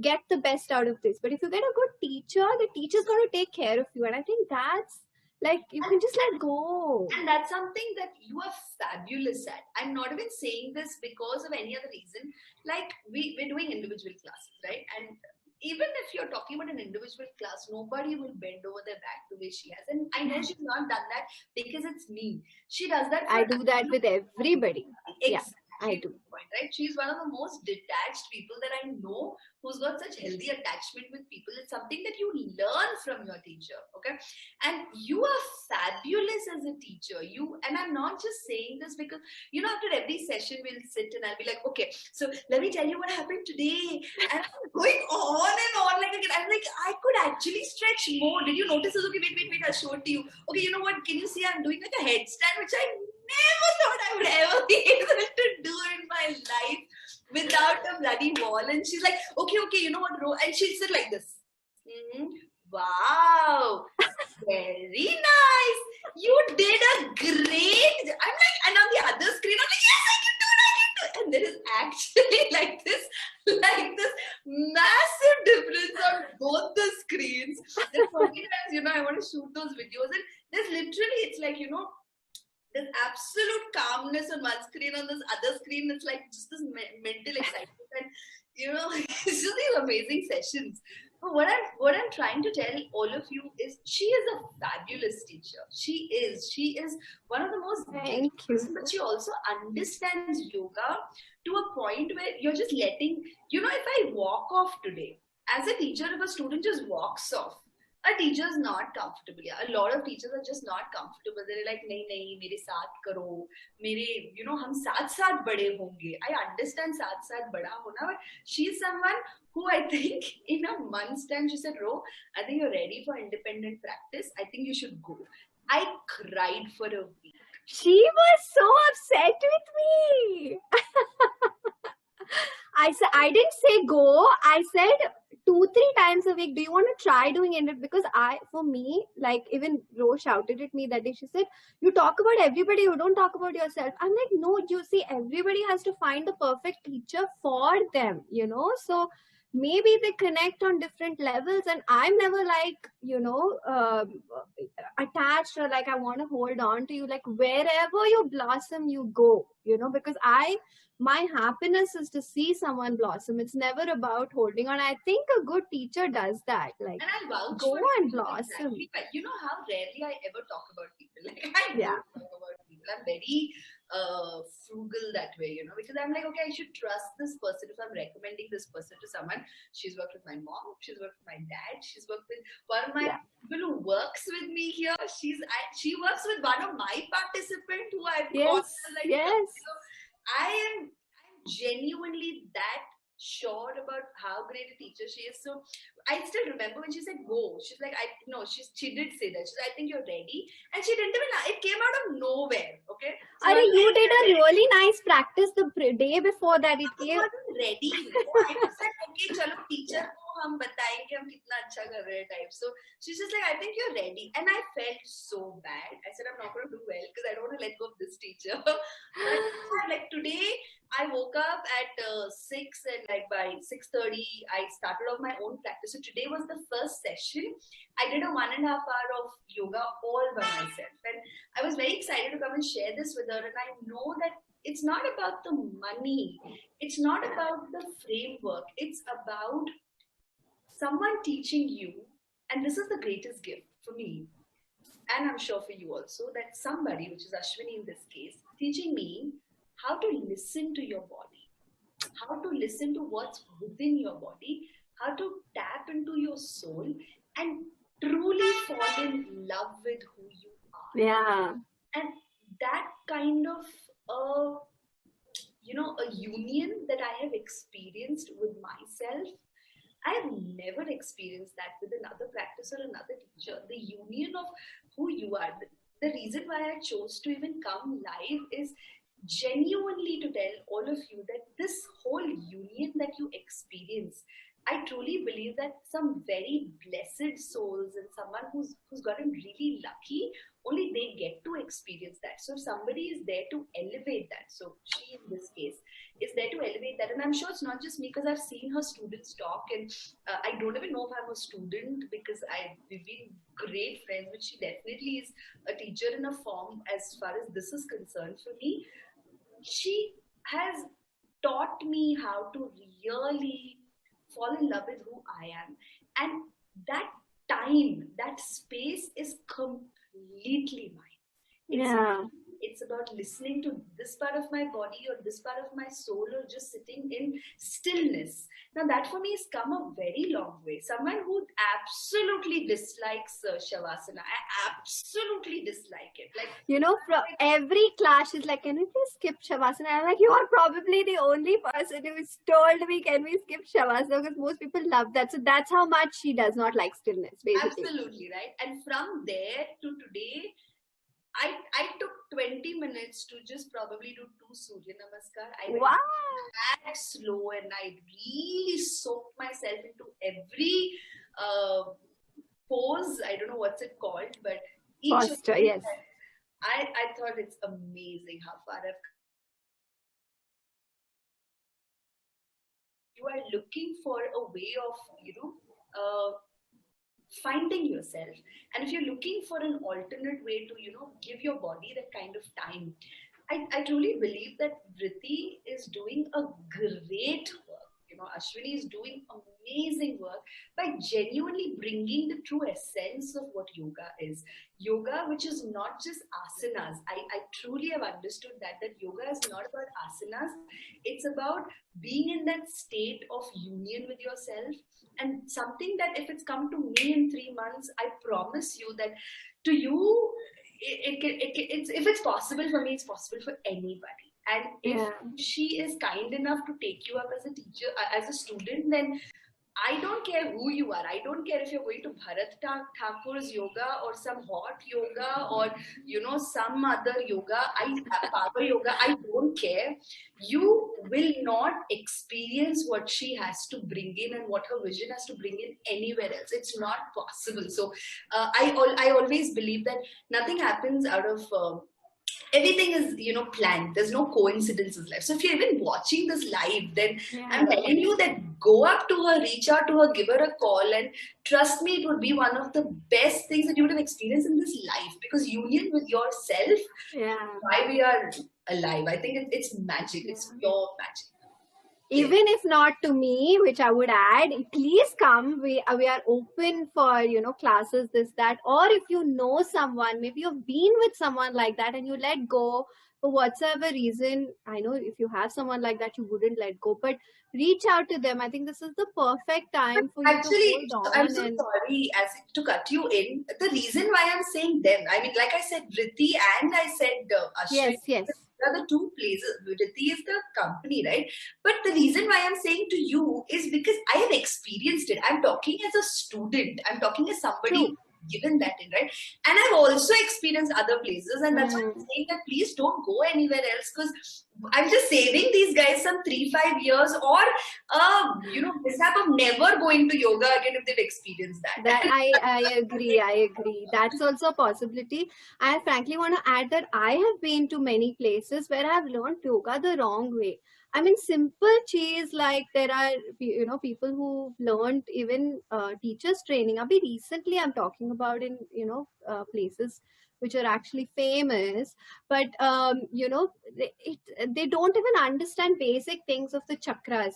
get the best out of this? But if you get a good teacher, the teacher's going to take care of you. And I think that's Like, you can just let go. And that's something that you are fabulous at. I'm not even saying this because of any other reason. Like, we're doing individual classes, right? And even if you're talking about an individual class, nobody will bend over their back the way she has. And I know she's not done that because it's me. She does that. I do that with everybody. Yeah, I do. Point, right? She's one of the most detached people that I know who's got such healthy attachment with people. It's something that you learn from your teacher, okay? And you are fabulous as a teacher. And I'm not just saying this because, after every session we'll sit and I'll be like, okay, so let me tell you what happened today. And I'm going on and on like again. I'm like, I could actually stretch more. Did you notice this? Okay, wait, I'll show it to you. Okay, you know what? Can you see I'm doing like a headstand, which I never thought I would ever be able to do in my life without a bloody wall. And she's like, okay, you know what, and she'll sit like this. Wow, very nice. You did a great. I'm like, and on the other screen, I'm like, yes, I can do it. And there is actually like this massive difference on both the screens. There's so many times, I want to shoot those videos, and there's literally, it's like, there's absolute calmness on one screen. On this other screen, it's like just this mental excitement, and it's just these amazing sessions. But what I'm trying to tell all of you is, she is a fabulous teacher. She is one of the most. Thank you. But she also understands yoga to a point where you're just letting. If I walk off today as a teacher, if a student just walks off, a teacher is not comfortable. A lot of teachers are just not comfortable. They're like, nahi, mere saath karo, hum saath bade honge. I understand saath bada hona, but she's someone who I think in a month's time, she said, Ro, I think you're ready for independent practice. I think you should go. I cried for a week. She was so upset with me. I didn't say go. I said 2-3 times a week, do you want to try doing it? Because for me, like, even Ro shouted at me that day. She said, you talk about everybody, you don't talk about yourself. I'm like, no, you see, everybody has to find the perfect teacher for them, so maybe they connect on different levels, and I'm never like, attached, or like I want to hold on to you. Like, wherever you blossom, you go, because my happiness is to see someone blossom. It's never about holding on. I think a good teacher does that. Like, and I go and blossom. Exactly. But you know how rarely I ever talk about people. Like, I don't talk about people. I'm very frugal that way, because I'm like, okay, I should trust this person. If I'm recommending this person to someone, she's worked with my mom, she's worked with my dad, she's worked with one of my people who works with me here. She works with one of my participants who I've got. Yes. I'm genuinely that sure about how great a teacher she is. So I still remember when she said go, she's like, she did say that. She's like, I think you're ready. And she didn't even, it came out of nowhere. Okay. So you did a really nice practice the day before that. It came. I wasn't ready. I was like, okay, chalo teacher ko hum batayenge hum kitna acha kar rahe type. So she's just like, I think you're ready. And I felt so bad. I said, I'm not going to do well because I don't want to let go of this teacher. But like today, I woke up at 6, and like by 6:30, I started off my own practice. So today was the first session. I did a 1.5 hour of yoga all by myself. And I was very excited to come and share this with her. And I know that it's not about the money. It's not about the framework. It's about someone teaching you. And this is the greatest gift for me. And I'm sure for you also, that somebody, which is Ashwini in this case, teaching me how to listen to your body, how to listen to what's within your body, how to tap into your soul and truly fall in love with who you are. Yeah. And that kind of a union that I have experienced with myself, I have never experienced that with another practice or another teacher. The union of who you are. The reason why I chose to even come live is genuinely to tell all of you that this whole union that you experience, I truly believe that some very blessed souls and someone who's gotten really lucky, only they get to experience that. So if somebody is there to elevate that, so she in this case is there to elevate that, and I'm sure it's not just me, because I've seen her students talk, and I don't even know if I'm a student, because we've been great friends, but she definitely is a teacher in a form as far as this is concerned for me. She has taught me how to really fall in love with who I am. And that time, that space is completely mine. It's about listening to this part of my body or this part of my soul, or just sitting in stillness. Now that for me has come a very long way. Someone who absolutely dislikes Shavasana, I absolutely dislike it. Like, from every class is like, can we please skip Shavasana? I'm like, you are probably the only person who's told me, can we skip Shavasana? Because most people love that. So that's how much she does not like stillness, basically. Absolutely, right? And from there to today, I took 20 minutes to just probably do 2 Surya Namaskar. I went that slow, and I really soaked myself into every pose. I don't know what's it called, but each posture, yes. I thought it's amazing how far I've come. You are looking for a way of, finding yourself, and if you're looking for an alternate way to give your body that kind of time, I truly believe that Vritti is doing a great work. Ashwini is doing amazing work by genuinely bringing the true essence of what yoga is. Yoga, which is not just asanas. I truly have understood that yoga is not about asanas. It's about being in that state of union with yourself, and something that if it's come to me in 3 months, I promise you that to you, if it's possible for me, it's possible for anybody. And if she is kind enough to take you up as a teacher, as a student, then I don't care who you are. I don't care if you're going to Bharat Thakur's yoga or some hot yoga or some other yoga, power yoga. I don't care. You will not experience what she has to bring in and what her vision has to bring in anywhere else. It's not possible. So I always believe that nothing happens out of everything is planned. There's no coincidences left. So if you're even watching this live, then I'm telling you that go up to her, reach out to her, give her a call, and trust me, it would be one of the best things that you would have experienced in this life, because union with yourself, why we are alive. I think it's magic. It's pure magic. Even if not to me, which I would add, please come. We are open for classes, this, that, or if you know someone, maybe you've been with someone like that and you let go for whatsoever reason. I know if you have someone like that, you wouldn't let go, but reach out to them. I think this is the perfect time for you to hold on. I'm so sorry to cut you in. The reason why I'm saying them, I mean, like I said, Vritti, and I said Ashwini. Yes. Are the two places. Vritti is the company, right? But the reason why I'm saying to you is because I have experienced it. I'm talking as a student. I'm talking as somebody given that in, right? And I've also experienced other places, and that's why I'm saying that please don't go anywhere else, because I'm just saving these guys some 3-5 years, or mishap of never going to yoga again if they've experienced that. I agree. That's also a possibility. I frankly want to add that I have been to many places where I've learned yoga the wrong way. I mean, simple cheese, like there are, people who learned even teachers training. Abhi recently I'm talking about in, places which are actually famous, but, they don't even understand basic things of the chakras.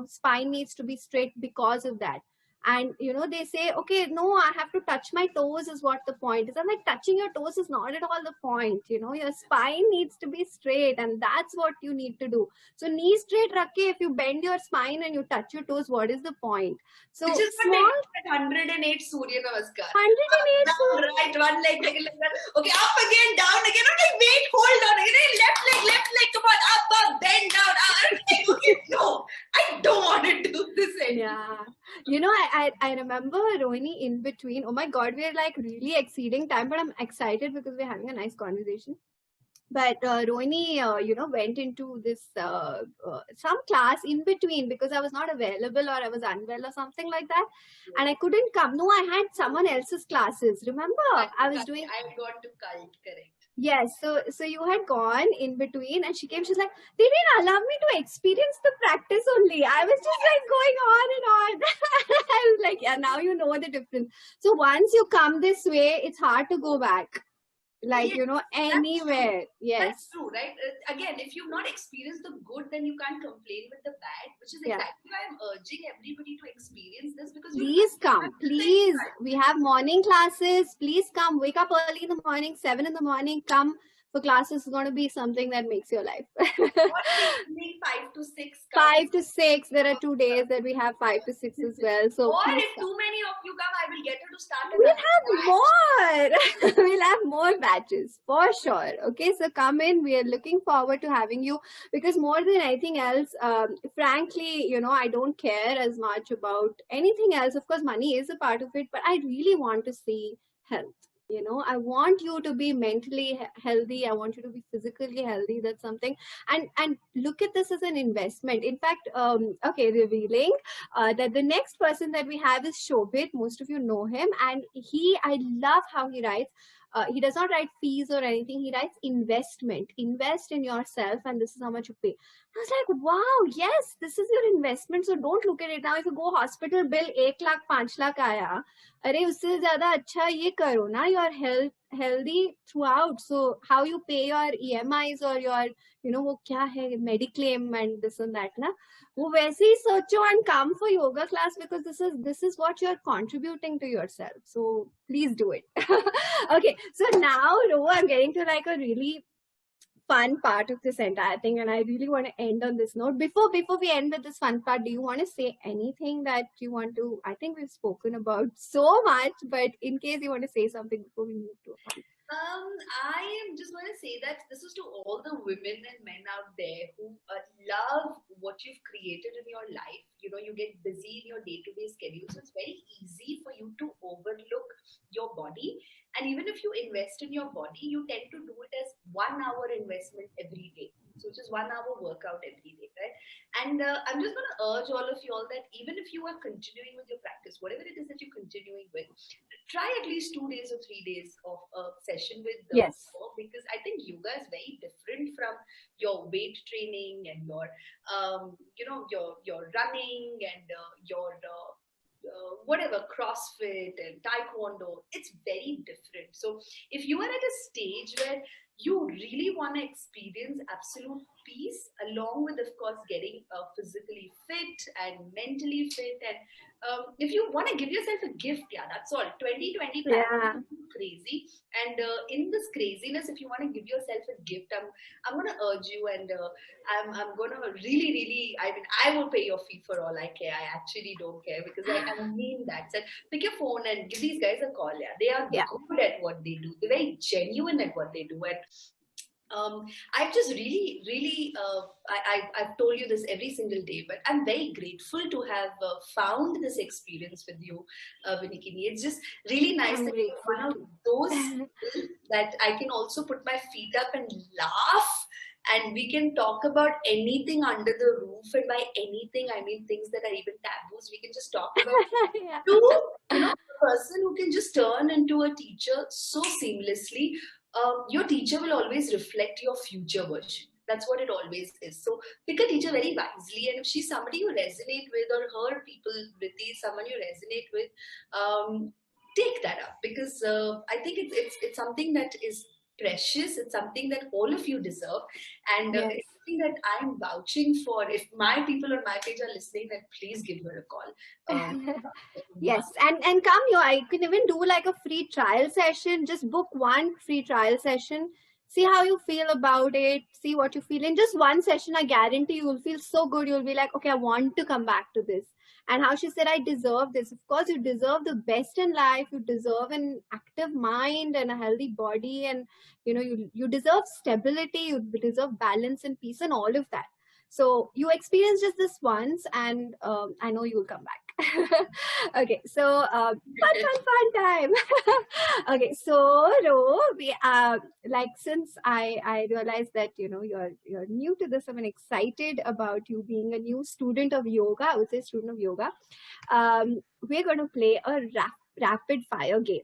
Spine needs to be straight because of that. And, they say, okay, no, I have to touch my toes is what the point is. I'm like, touching your toes is not at all the point. Your spine needs to be straight, and that's what you need to do. So knee straight rakhe, if you bend your spine and you touch your toes, what is the point? So which is small, 108 Surya Namaskar. 108 down, right, one leg, like that. Okay, up again, down again. I'm like, wait, hold on. Again, left leg, come on, up, bend down. I'm like, okay, no, I don't want to do this anymore. Yeah. I remember, Rohini, in between, oh my God, we're like really exceeding time, but I'm excited because we're having a nice conversation. But Rohini, went into this some class in between because I was not available or I was unwell or something like that, and I couldn't come. No, I had someone else's classes. Remember, I was doing. I had gone to cult, correct? Yes, so you had gone in between, and she came. She's like, they didn't allow me to experience the practice only. I was just like going on and on. I was like, yeah, now you know the difference. So once you come this way, it's hard to go back. Like, anywhere. Yes. That's true, right? Again, if you've not experienced the good, then you can't complain with the bad, which is exactly why I'm urging everybody to experience this, because please come. Please. We have morning classes. Please come. Wake up early in the morning, 7 in the morning. Come for classes. Is going to be something that makes your life. 5 to 6. 5 to 6. There are 2 days that we have 5 to 6 as well. So or if too many of you come, I will get her to start. We'll have more. We'll have more batches for sure. Okay, so come in. We are looking forward to having you, because more than anything else, frankly, I don't care as much about anything else. Of course, money is a part of it, but I really want to see health. I want you to be mentally healthy. I want you to be physically healthy. That's something. And look at this as an investment. In fact, revealing that the next person that we have is Shobit. Most of you know him. And I love how he writes. He does not write fees or anything. He writes investment. Invest in yourself, and this is how much you pay. I was like, wow, yes, this is your investment. So don't look at it now. If you go hospital bill, 1 lakh, 5 lakh आया, अरे उससे ज़्यादा अच्छा ये करो ना. You are healthy throughout. So how you pay your EMIs or your, वो क्या है, Mediclaim and this and that ना, वो वैसे ही सोचो and come for yoga class, because this is what you're contributing to yourself. So please do it. Okay, so now, Ro, I'm getting to like a really fun part of this entire thing, and I really want to end on this note. Before we end with this fun part, do you want to say anything that you want to? I think we've spoken about so much, but in case you want to say something before we move to a fun. I am just going to say that this is to all the women and men out there who love what you've created in your life. You get busy in your day-to-day schedule, so it's very easy for you to overlook your body. And even if you invest in your body, you tend to do it as 1 hour investment every day. So just 1 hour workout every day, right? And I'm just going to urge all of you all that even if you are continuing with your practice, whatever it is that you're continuing with, try at least 2 days or 3 days of a session with yoga, because I think yoga is very different from your weight training and your, your running and your whatever, CrossFit and Taekwondo. It's very different. So if you are at a stage where you really want to experience absolute peace, along with, of course, getting physically fit and mentally fit, and if you want to give yourself a gift, that's all. 2020 plan is crazy, and in this craziness, if you want to give yourself a gift, I'm going to urge you, and I'm going to really, I will pay your fee for all I care. I actually don't care, because I mean that. So pick your phone and give these guys a call. They are good at what they do. They're very genuine at what they do, and I've just really, I've told you this every single day, but I'm very grateful to have found this experience with you, Vinikini. It's just really nice that you're one of those that I can also put my feet up and laugh, and we can talk about anything under the roof, and by anything, I mean things that are even taboos. We can just talk about to, a person who can just turn into a teacher so seamlessly. Your teacher will always reflect your future version. That's what it always is. So pick a teacher very wisely, and if she's somebody you resonate with, or her people, Vritti, someone you resonate with, take that up, because I think it's something that is precious. It's something that all of you deserve, and it's something that I'm vouching for. If my people on my page are listening, then please give her a call. Yes, and come here. I can even do like a free trial session. Just book one free trial session. See how you feel about it. See what you feel. In just one session, I guarantee you will feel so good. You'll be like, okay, I want to come back to this. And how she said, I deserve this. Of course, you deserve the best in life. You deserve an active mind and a healthy body. And, you deserve stability. You deserve balance and peace and all of that. So you experience just this once, and I know you will come back. Okay, so fun time. Okay, so Ro, we like, since I realized that you're new to this, I'm excited about you being a new student of yoga. I would say student of yoga. We're going to play a rapid fire game.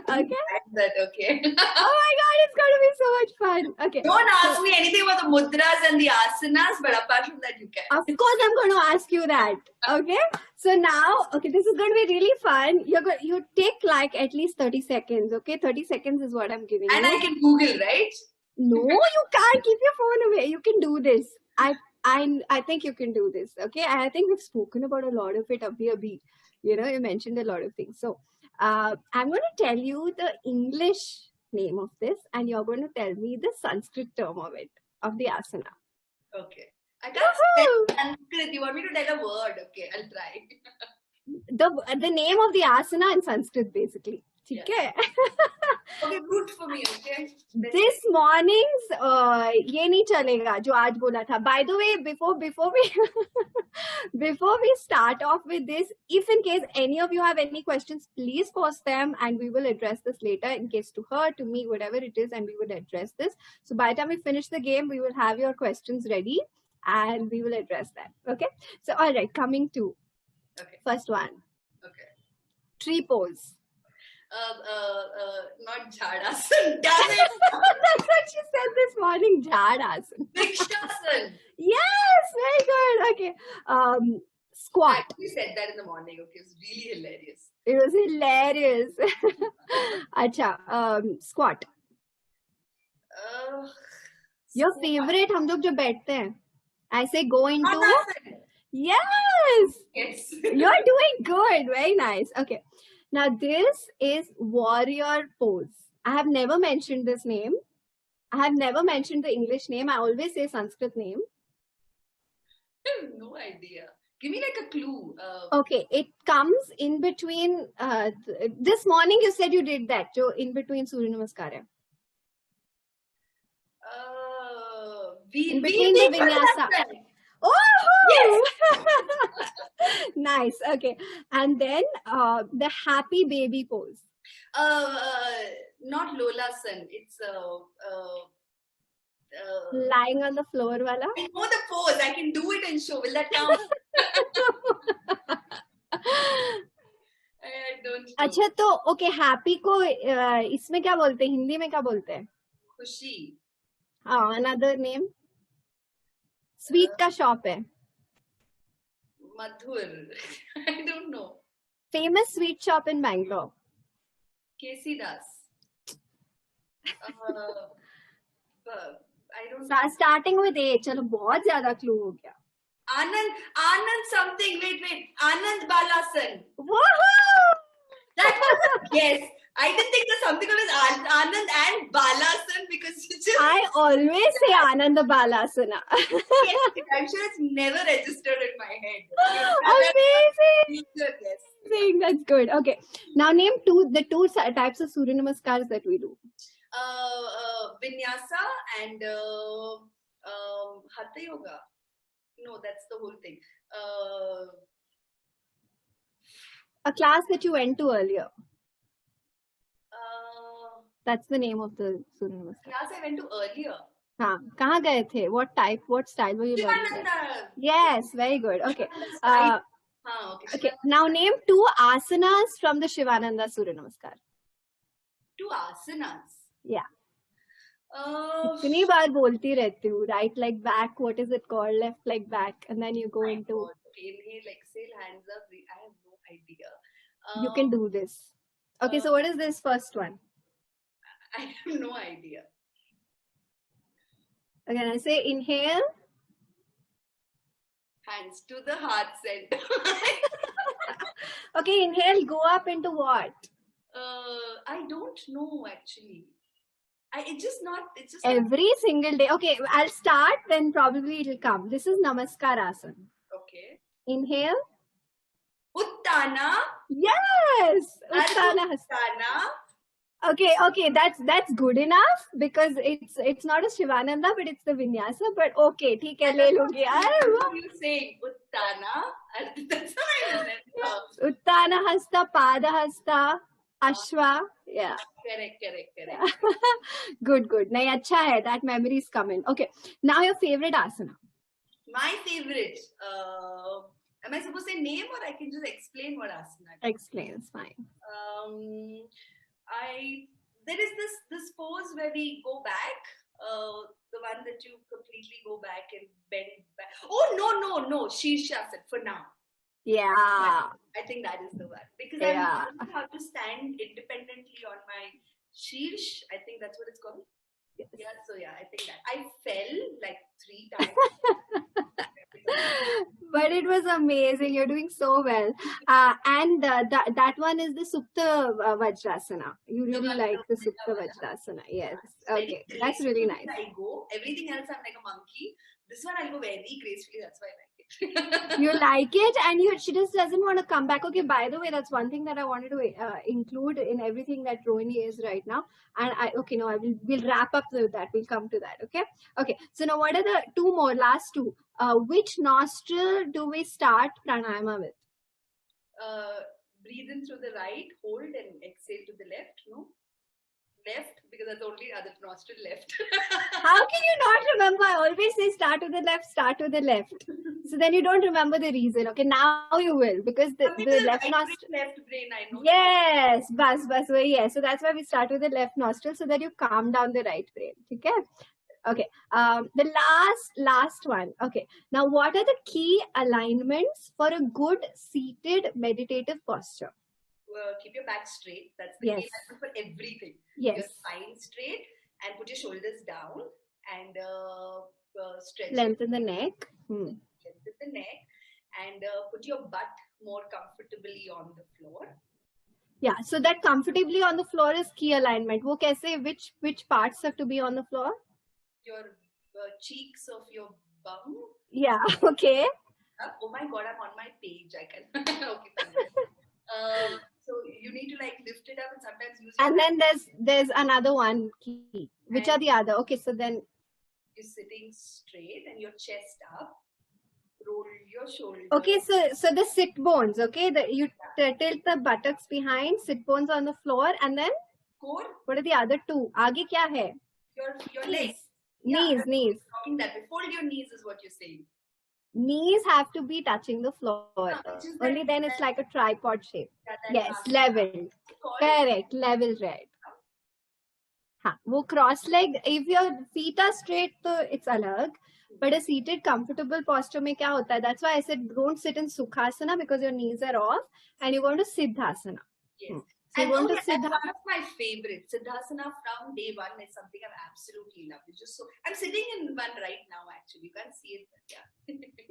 Okay. That okay. Oh my God, it's going to be so much fun. Okay. Don't ask me anything about the mudras and the asanas, but apart from that, you can. Of course, I'm going to ask you that. Okay. So now, okay, this is going to be really fun. You take like at least 30 seconds. Okay, 30 seconds is what I'm giving and you. I can Google, right? No, you can't. Keep your phone away. You can do this. I think you can do this. Okay, I think we've spoken about a lot of it. Abhi. You mentioned a lot of things. So I'm going to tell you the English name of this, and you're going to tell me the Sanskrit term of it, of the asana. Okay. I can't spell Sanskrit. You want me to tell a word? Okay, I'll try. The name of the asana in Sanskrit, basically. Yeah. Okay. Okay, good for me. Okay. This morning's ये नहीं चलेगा जो आज बोला था. By the way, before we start off with this, if in case any of you have any questions, please post them and we will address this later. In case to her, to me, whatever it is, and we will address this. So by the time we finish the game, we will have your questions ready and we will address that. Okay. So all right, coming to first one. Okay. Tree pose. Not Jhadasan. Damn it! That's what she said this morning. Jhadasan. Vrikshasan. Yes, very good. Okay. Squat. I actually said that in the morning. Okay, it was really hilarious. It was hilarious. Acha. Squat. Your favorite, हम लोग जो बैठते हैं. I say go into. Yes. Yes. You're doing good. Very nice. Okay. Now this is warrior pose. I have never mentioned this name. I have never mentioned the English name. I always say Sanskrit name. I have no idea. Give me like a clue. Okay, it comes in between. This morning you said you did that. So in between Surya Namaskar. In between the vinyasa. Oh, yes. Nice. Okay, and then the happy baby pose. Not Lolasan. It's lying on the floor, wala. I know the pose. I can do it and show. Will that count? I don't know. अच्छा तो okay, happy को इसमें क्या बोलते हैं? हिंदी में क्या बोलते हैं? खुशी. हाँ, another name. Sweet का shop है. Madhur. I don't know. Famous sweet shop in Bangalore. K.C. Das. I don't know. Starting with A. चलो बहुत ज़्यादा clue हो गया. Anand something. Wait. Anand Balasan. Woohoo! That was a guess. I didn't think there's something called as Anand and Balasan because it's just... I always say Anand Balasana. Yes, I'm sure it's never registered in my head. Amazing! Yes. That's good. Okay. Now name the two types of Surya Namaskars that we do. Vinyasa and Hatha Yoga. No, that's the whole thing. A class that you went to earlier. That's the name of the Surya Namaskar. Class I went to earlier. हाँ, कहाँ गए थे? What type? What style were you learning? Yes, very good. Okay. Okay. Now name two asanas from the Shivananda Surya Namaskar. Two asanas. Yeah. इतनी बार बोलती रहती हूँ. Right leg back. What is it called? Left leg back, and then you go into. Inhale, exhale, hands up. I have no idea. You can do this. Okay, so what is this first one? I have no idea. Again, I say inhale. Hands to the heart center. Okay, inhale, go up into what? I don't know actually. It's just every single day. Okay, I'll start, then probably it'll come. This is Namaskar Asana. Okay. Inhale. Uttana. Yes. Uttana. Okay, that's good enough because it's not a Shivananda, but it's the Vinyasa. But okay, ठीक है, ले लूँगी यार. What are you saying? Uttana? That's what I remember. Uttana hasta, pada hasta, Ashwa. Yeah. Correct. Good. नहीं अच्छा है. That memory is coming. Okay. Now your favorite asana. My favorite. Am I supposed to say name or I can just explain what asana is? Explain. It's fine. There is this pose where we go back. The one that you completely go back and bend back. Oh no. Shirshasana for now. Yeah. I think that is the one because I learned how to stand independently on my shirsh. I think that's what it's called. Yes. Yeah, I think that I fell like 3 times. But it was amazing. You're doing so well. And that one is the Supta Vajrasana. You really like the Supta Vajrasana. Yes. Okay. That's really nice. I go. Everything else, I'm like a monkey. This one, I'll go very gracefully. That's why I like it. You like it, and she just doesn't want to come back. Okay, by the way, that's one thing that I wanted to include in everything that Rohini is right now. And we'll wrap up with that. We'll come to that. Okay. So now, what are the last two? Which nostril do we start pranayama with? Breathe in through the right, hold, and exhale to the left. No. Left, because that's the only other nostril left. How can you not remember? I always say start with the left. So then you don't remember the reason. Okay, now you will, because the left nostril. Left brain, I know. Yes, bas. Yes. So that's why we start with the left nostril so that you calm down the right brain. Okay. The last one. Okay. Now, what are the key alignments for a good seated meditative posture? Keep your back straight. That's the key alignment for everything. Yes. Your spine straight and put your shoulders down and stretch. Lengthen the neck. Lengthen the neck and put your butt more comfortably on the floor. Yeah, so that comfortably on the floor is key alignment. Wo kaise, which parts have to be on the floor? Your cheeks of your bum. Yeah, okay. Oh my God, I'm on my page. I can. Okay, fine. So you need to like lift it up and sometimes use. And then there's another one key. Which are the other? Okay, so then you're sitting straight and your chest up. Roll your shoulders. Okay, so the sit bones. Okay, you tilt the buttocks behind, sit bones on the floor, and then core. What are the other two? Aage kya hai? Your legs. Knees. Talking that way. Fold your knees is what you're saying. Knees have to be touching the floor. Only then it's like a tripod shape. Yes, leveled. Correct, level right. वो cross leg, if your feet are straight, so it's alag. But a seated, comfortable posture में क्या होता है? That's why I said don't sit in Sukhasana because your knees are off, and you go to Siddhasana. Yes. So and that's one of my favorites. Siddhasana from day one is something I've absolutely loved. It's just so. I'm sitting in one right now. Actually, you can't see it, but yeah.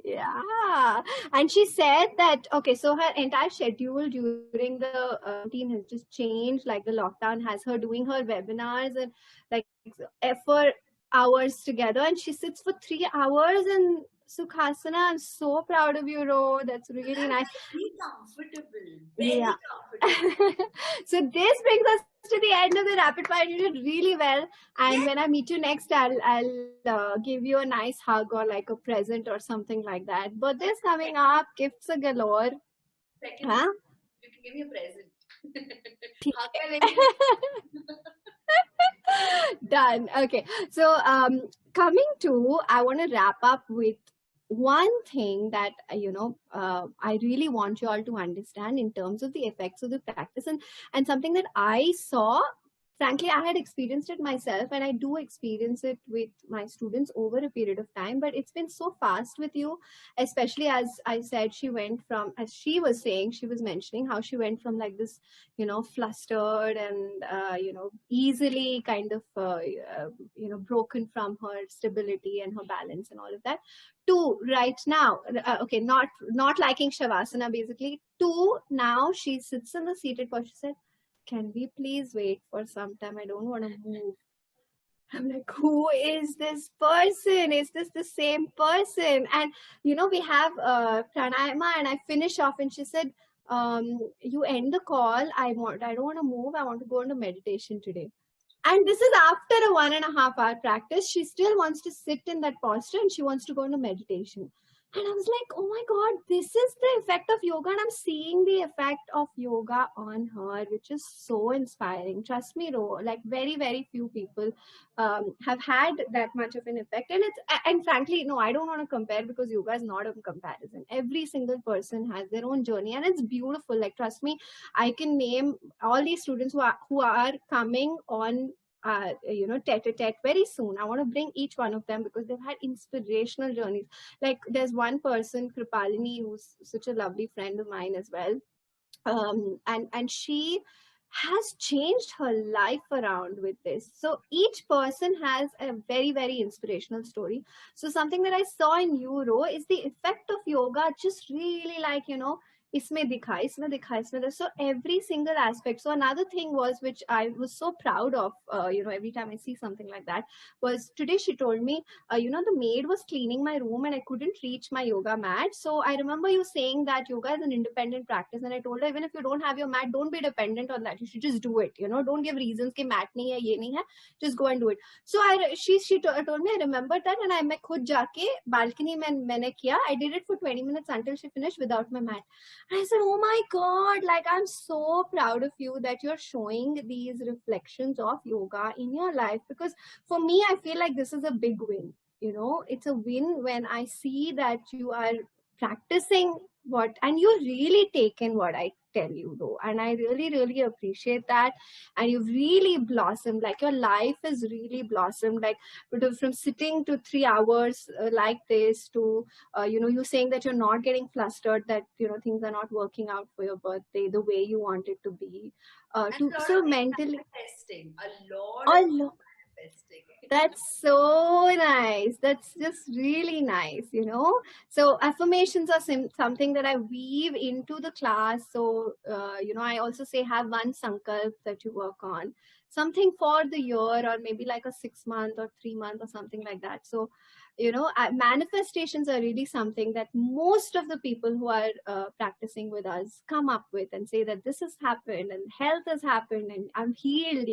Yeah, and she said that so her entire schedule during the routine has just changed. Like the lockdown has her doing her webinars and like for hours together, and she sits for 3 hours in Sukhasana. I'm so proud of you, Ro. That's really nice. Very comfortable. Very comfortable. So this brings us to the end of the rapid fire. You did really well. And when I meet you next, I'll give you a nice hug or like a present or something like that. Birthday's coming up. Gifts are galore. Second, you can give me a present. Done. Okay. So coming to, I want to wrap up with one thing that, I really want you all to understand in terms of the effects of the practice and something that I saw. Frankly, I had experienced it myself, and I do experience it with my students over a period of time, but it's been so fast with you, especially as I said, she went from, as she was saying, she was mentioning how she went from like this, flustered and, easily kind of, broken from her stability and her balance and all of that, to right now, not liking Shavasana basically, to now she sits in the seated posture. She said, can we please wait for some time? I don't want to move. I'm like, who is this person? Is this the same person? And, we have pranayama, and I finish off and she said, you end the call. I don't want to move. I want to go into meditation today. And this is after a 1.5 hour practice. She still wants to sit in that posture and she wants to go into meditation. And I was like, oh my God, this is the effect of yoga. And I'm seeing the effect of yoga on her, which is so inspiring. Trust me, like very, very few people have had that much of an effect. And frankly, no, I don't want to compare because yoga is not a comparison. Every single person has their own journey and it's beautiful. Like, trust me, I can name all these students who are coming on Tête-à-tête very soon. I want to bring each one of them because they've had inspirational journeys. Like there's one person, Kripalini, who's such a lovely friend of mine as well. And she has changed her life around with this. So each person has a very, very inspirational story. So something that I saw in you, Ro, is the effect of yoga just really like, इसमें दिखा इसमें दिखा इसमें दिखा. So every single aspect. So another thing was, which I was so proud of, every time I see something like that, was today she told me, the maid was cleaning my room and I couldn't reach my yoga mat. So I remember you saying that yoga is an independent practice, and I told her, even if you don't have your mat, don't be dependent on that. You should just do it. Don't give reasons कि mat नहीं है, ये नहीं है. Just go and do it. So she told me, I remembered that, and मैं खुद जाके balcony में मैंने किया. I did it for 20 minutes until she finished without my mat. And I said, oh my God, like I'm so proud of you that you're showing these reflections of yoga in your life. Because for me, I feel like this is a big win. It's a win when I see that you are practicing and you're really taken what I tell you, though. And I really, really appreciate that. And you've really blossomed, like your life has really blossomed, like from sitting to 3 hours like this to, you saying that you're not getting flustered, that, things are not working out for your birthday the way you want it to be. So mentally. A lot of manifesting. That's so nice. That's just really nice, So affirmations are something that I weave into the class. So, I also say have one sankalp that you work on, something for the year or maybe like a 6 month or 3 month or something like that. So, manifestations are really something that most of the people who are practicing with us come up with and say that this has happened and health has happened and I'm healed,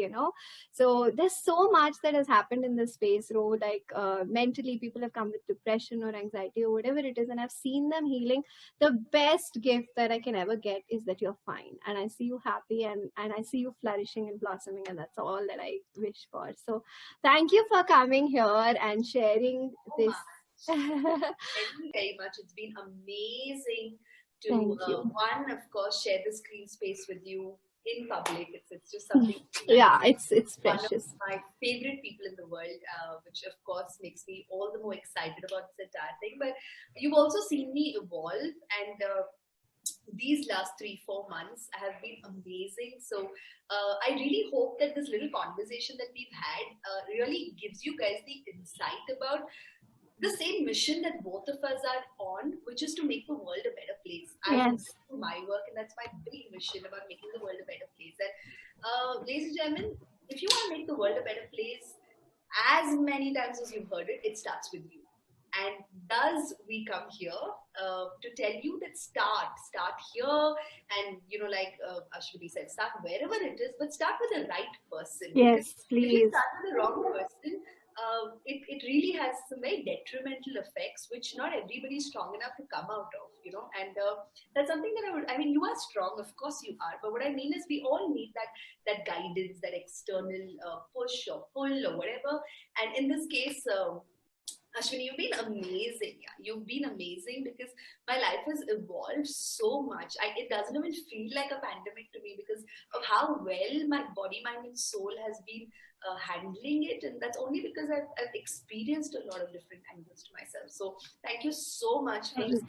So there's so much that has happened in this space, Ro. Like mentally, people have come with depression or anxiety or whatever it is, and I've seen them healing. The best gift that I can ever get is that you're fine, and I see you happy, and I see you flourishing and blossoming, and that's all that I wish for. So thank you for coming here and sharing this. Thank you very much. It's been amazing to one, of course, share the screen space with you in public. It's just something. Yeah, it's precious. One of my favorite people in the world, which of course makes me all the more excited about this entire thing. But you've also seen me evolve, and these last 3-4 months have been amazing. So I really hope that this little conversation that we've had really gives you guys the insight about the same mission that both of us are on, which is to make the world a better place. Yes. I do my work, and that's my big mission about making the world a better place. And ladies and gentlemen, if you want to make the world a better place, as many times as you've heard it, it starts with you. And thus we come here to tell you that start here, and like Ashwini said, start wherever it is, but start with the right person. Yes, please. If you start with the wrong person, it really has some very detrimental effects, which not everybody is strong enough to come out of, and that's something that you are strong, of course you are, but what I mean is we all need that guidance, that external push or pull or whatever. And in this case, Ashwini, you've been amazing. Yeah, you've been amazing because my life has evolved so much. It doesn't even feel like a pandemic to me because of how well my body, mind, and soul has been handling it, and that's only because I've experienced a lot of different angles to myself. So thank you so much for this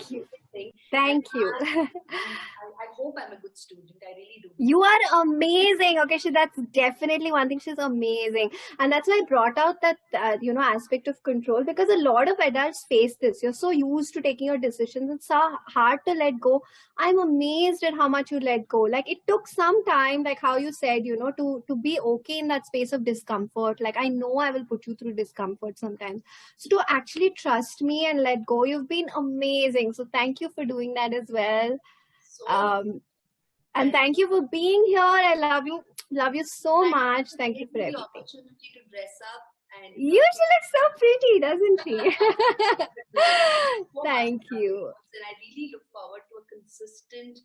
thing. Thank you. I hope I'm a good student. I really do. You are amazing. Okay, that's definitely one thing. She's amazing, and that's why I brought out that aspect of control, because a lot of adults face this. You're so used to taking your decisions; it's so hard to let go. I'm amazed at how much you let go. Like it took some time, like how you said, to be okay in that space of discomfort. Like I know I will put you through discomfort sometimes. So to actually trust me and let go, you've been amazing. So thank you for doing that as well. And thank you for being here. I love you. Love you so much. Thank you for everything. The opportunity to dress up. And you, she looks so pretty, doesn't she? Thank you. And I really look forward to a consistent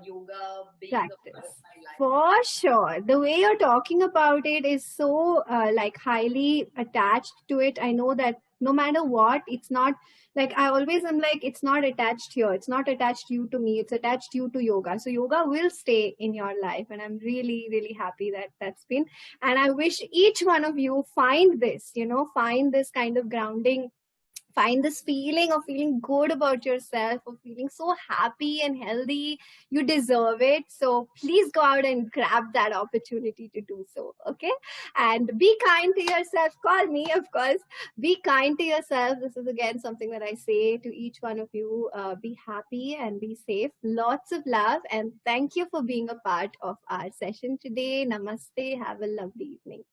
yoga being practice. A part of my life. For sure. The way you're talking about it is so like highly attached to it. I know that no matter what, it's not like, I always am like, it's not attached here. It's not attached you to me. It's attached you to yoga. So yoga will stay in your life. And I'm really, really happy that that's been. And I wish each one of you find this, find this kind of grounding, find this feeling of feeling good about yourself, of feeling so happy and healthy. You deserve it. So please go out and grab that opportunity to do so. Okay. And be kind to yourself. Call me, of course. Be kind to yourself. This is again something that I say to each one of you. Be happy and be safe. Lots of love. And thank you for being a part of our session today. Namaste. Have a lovely evening.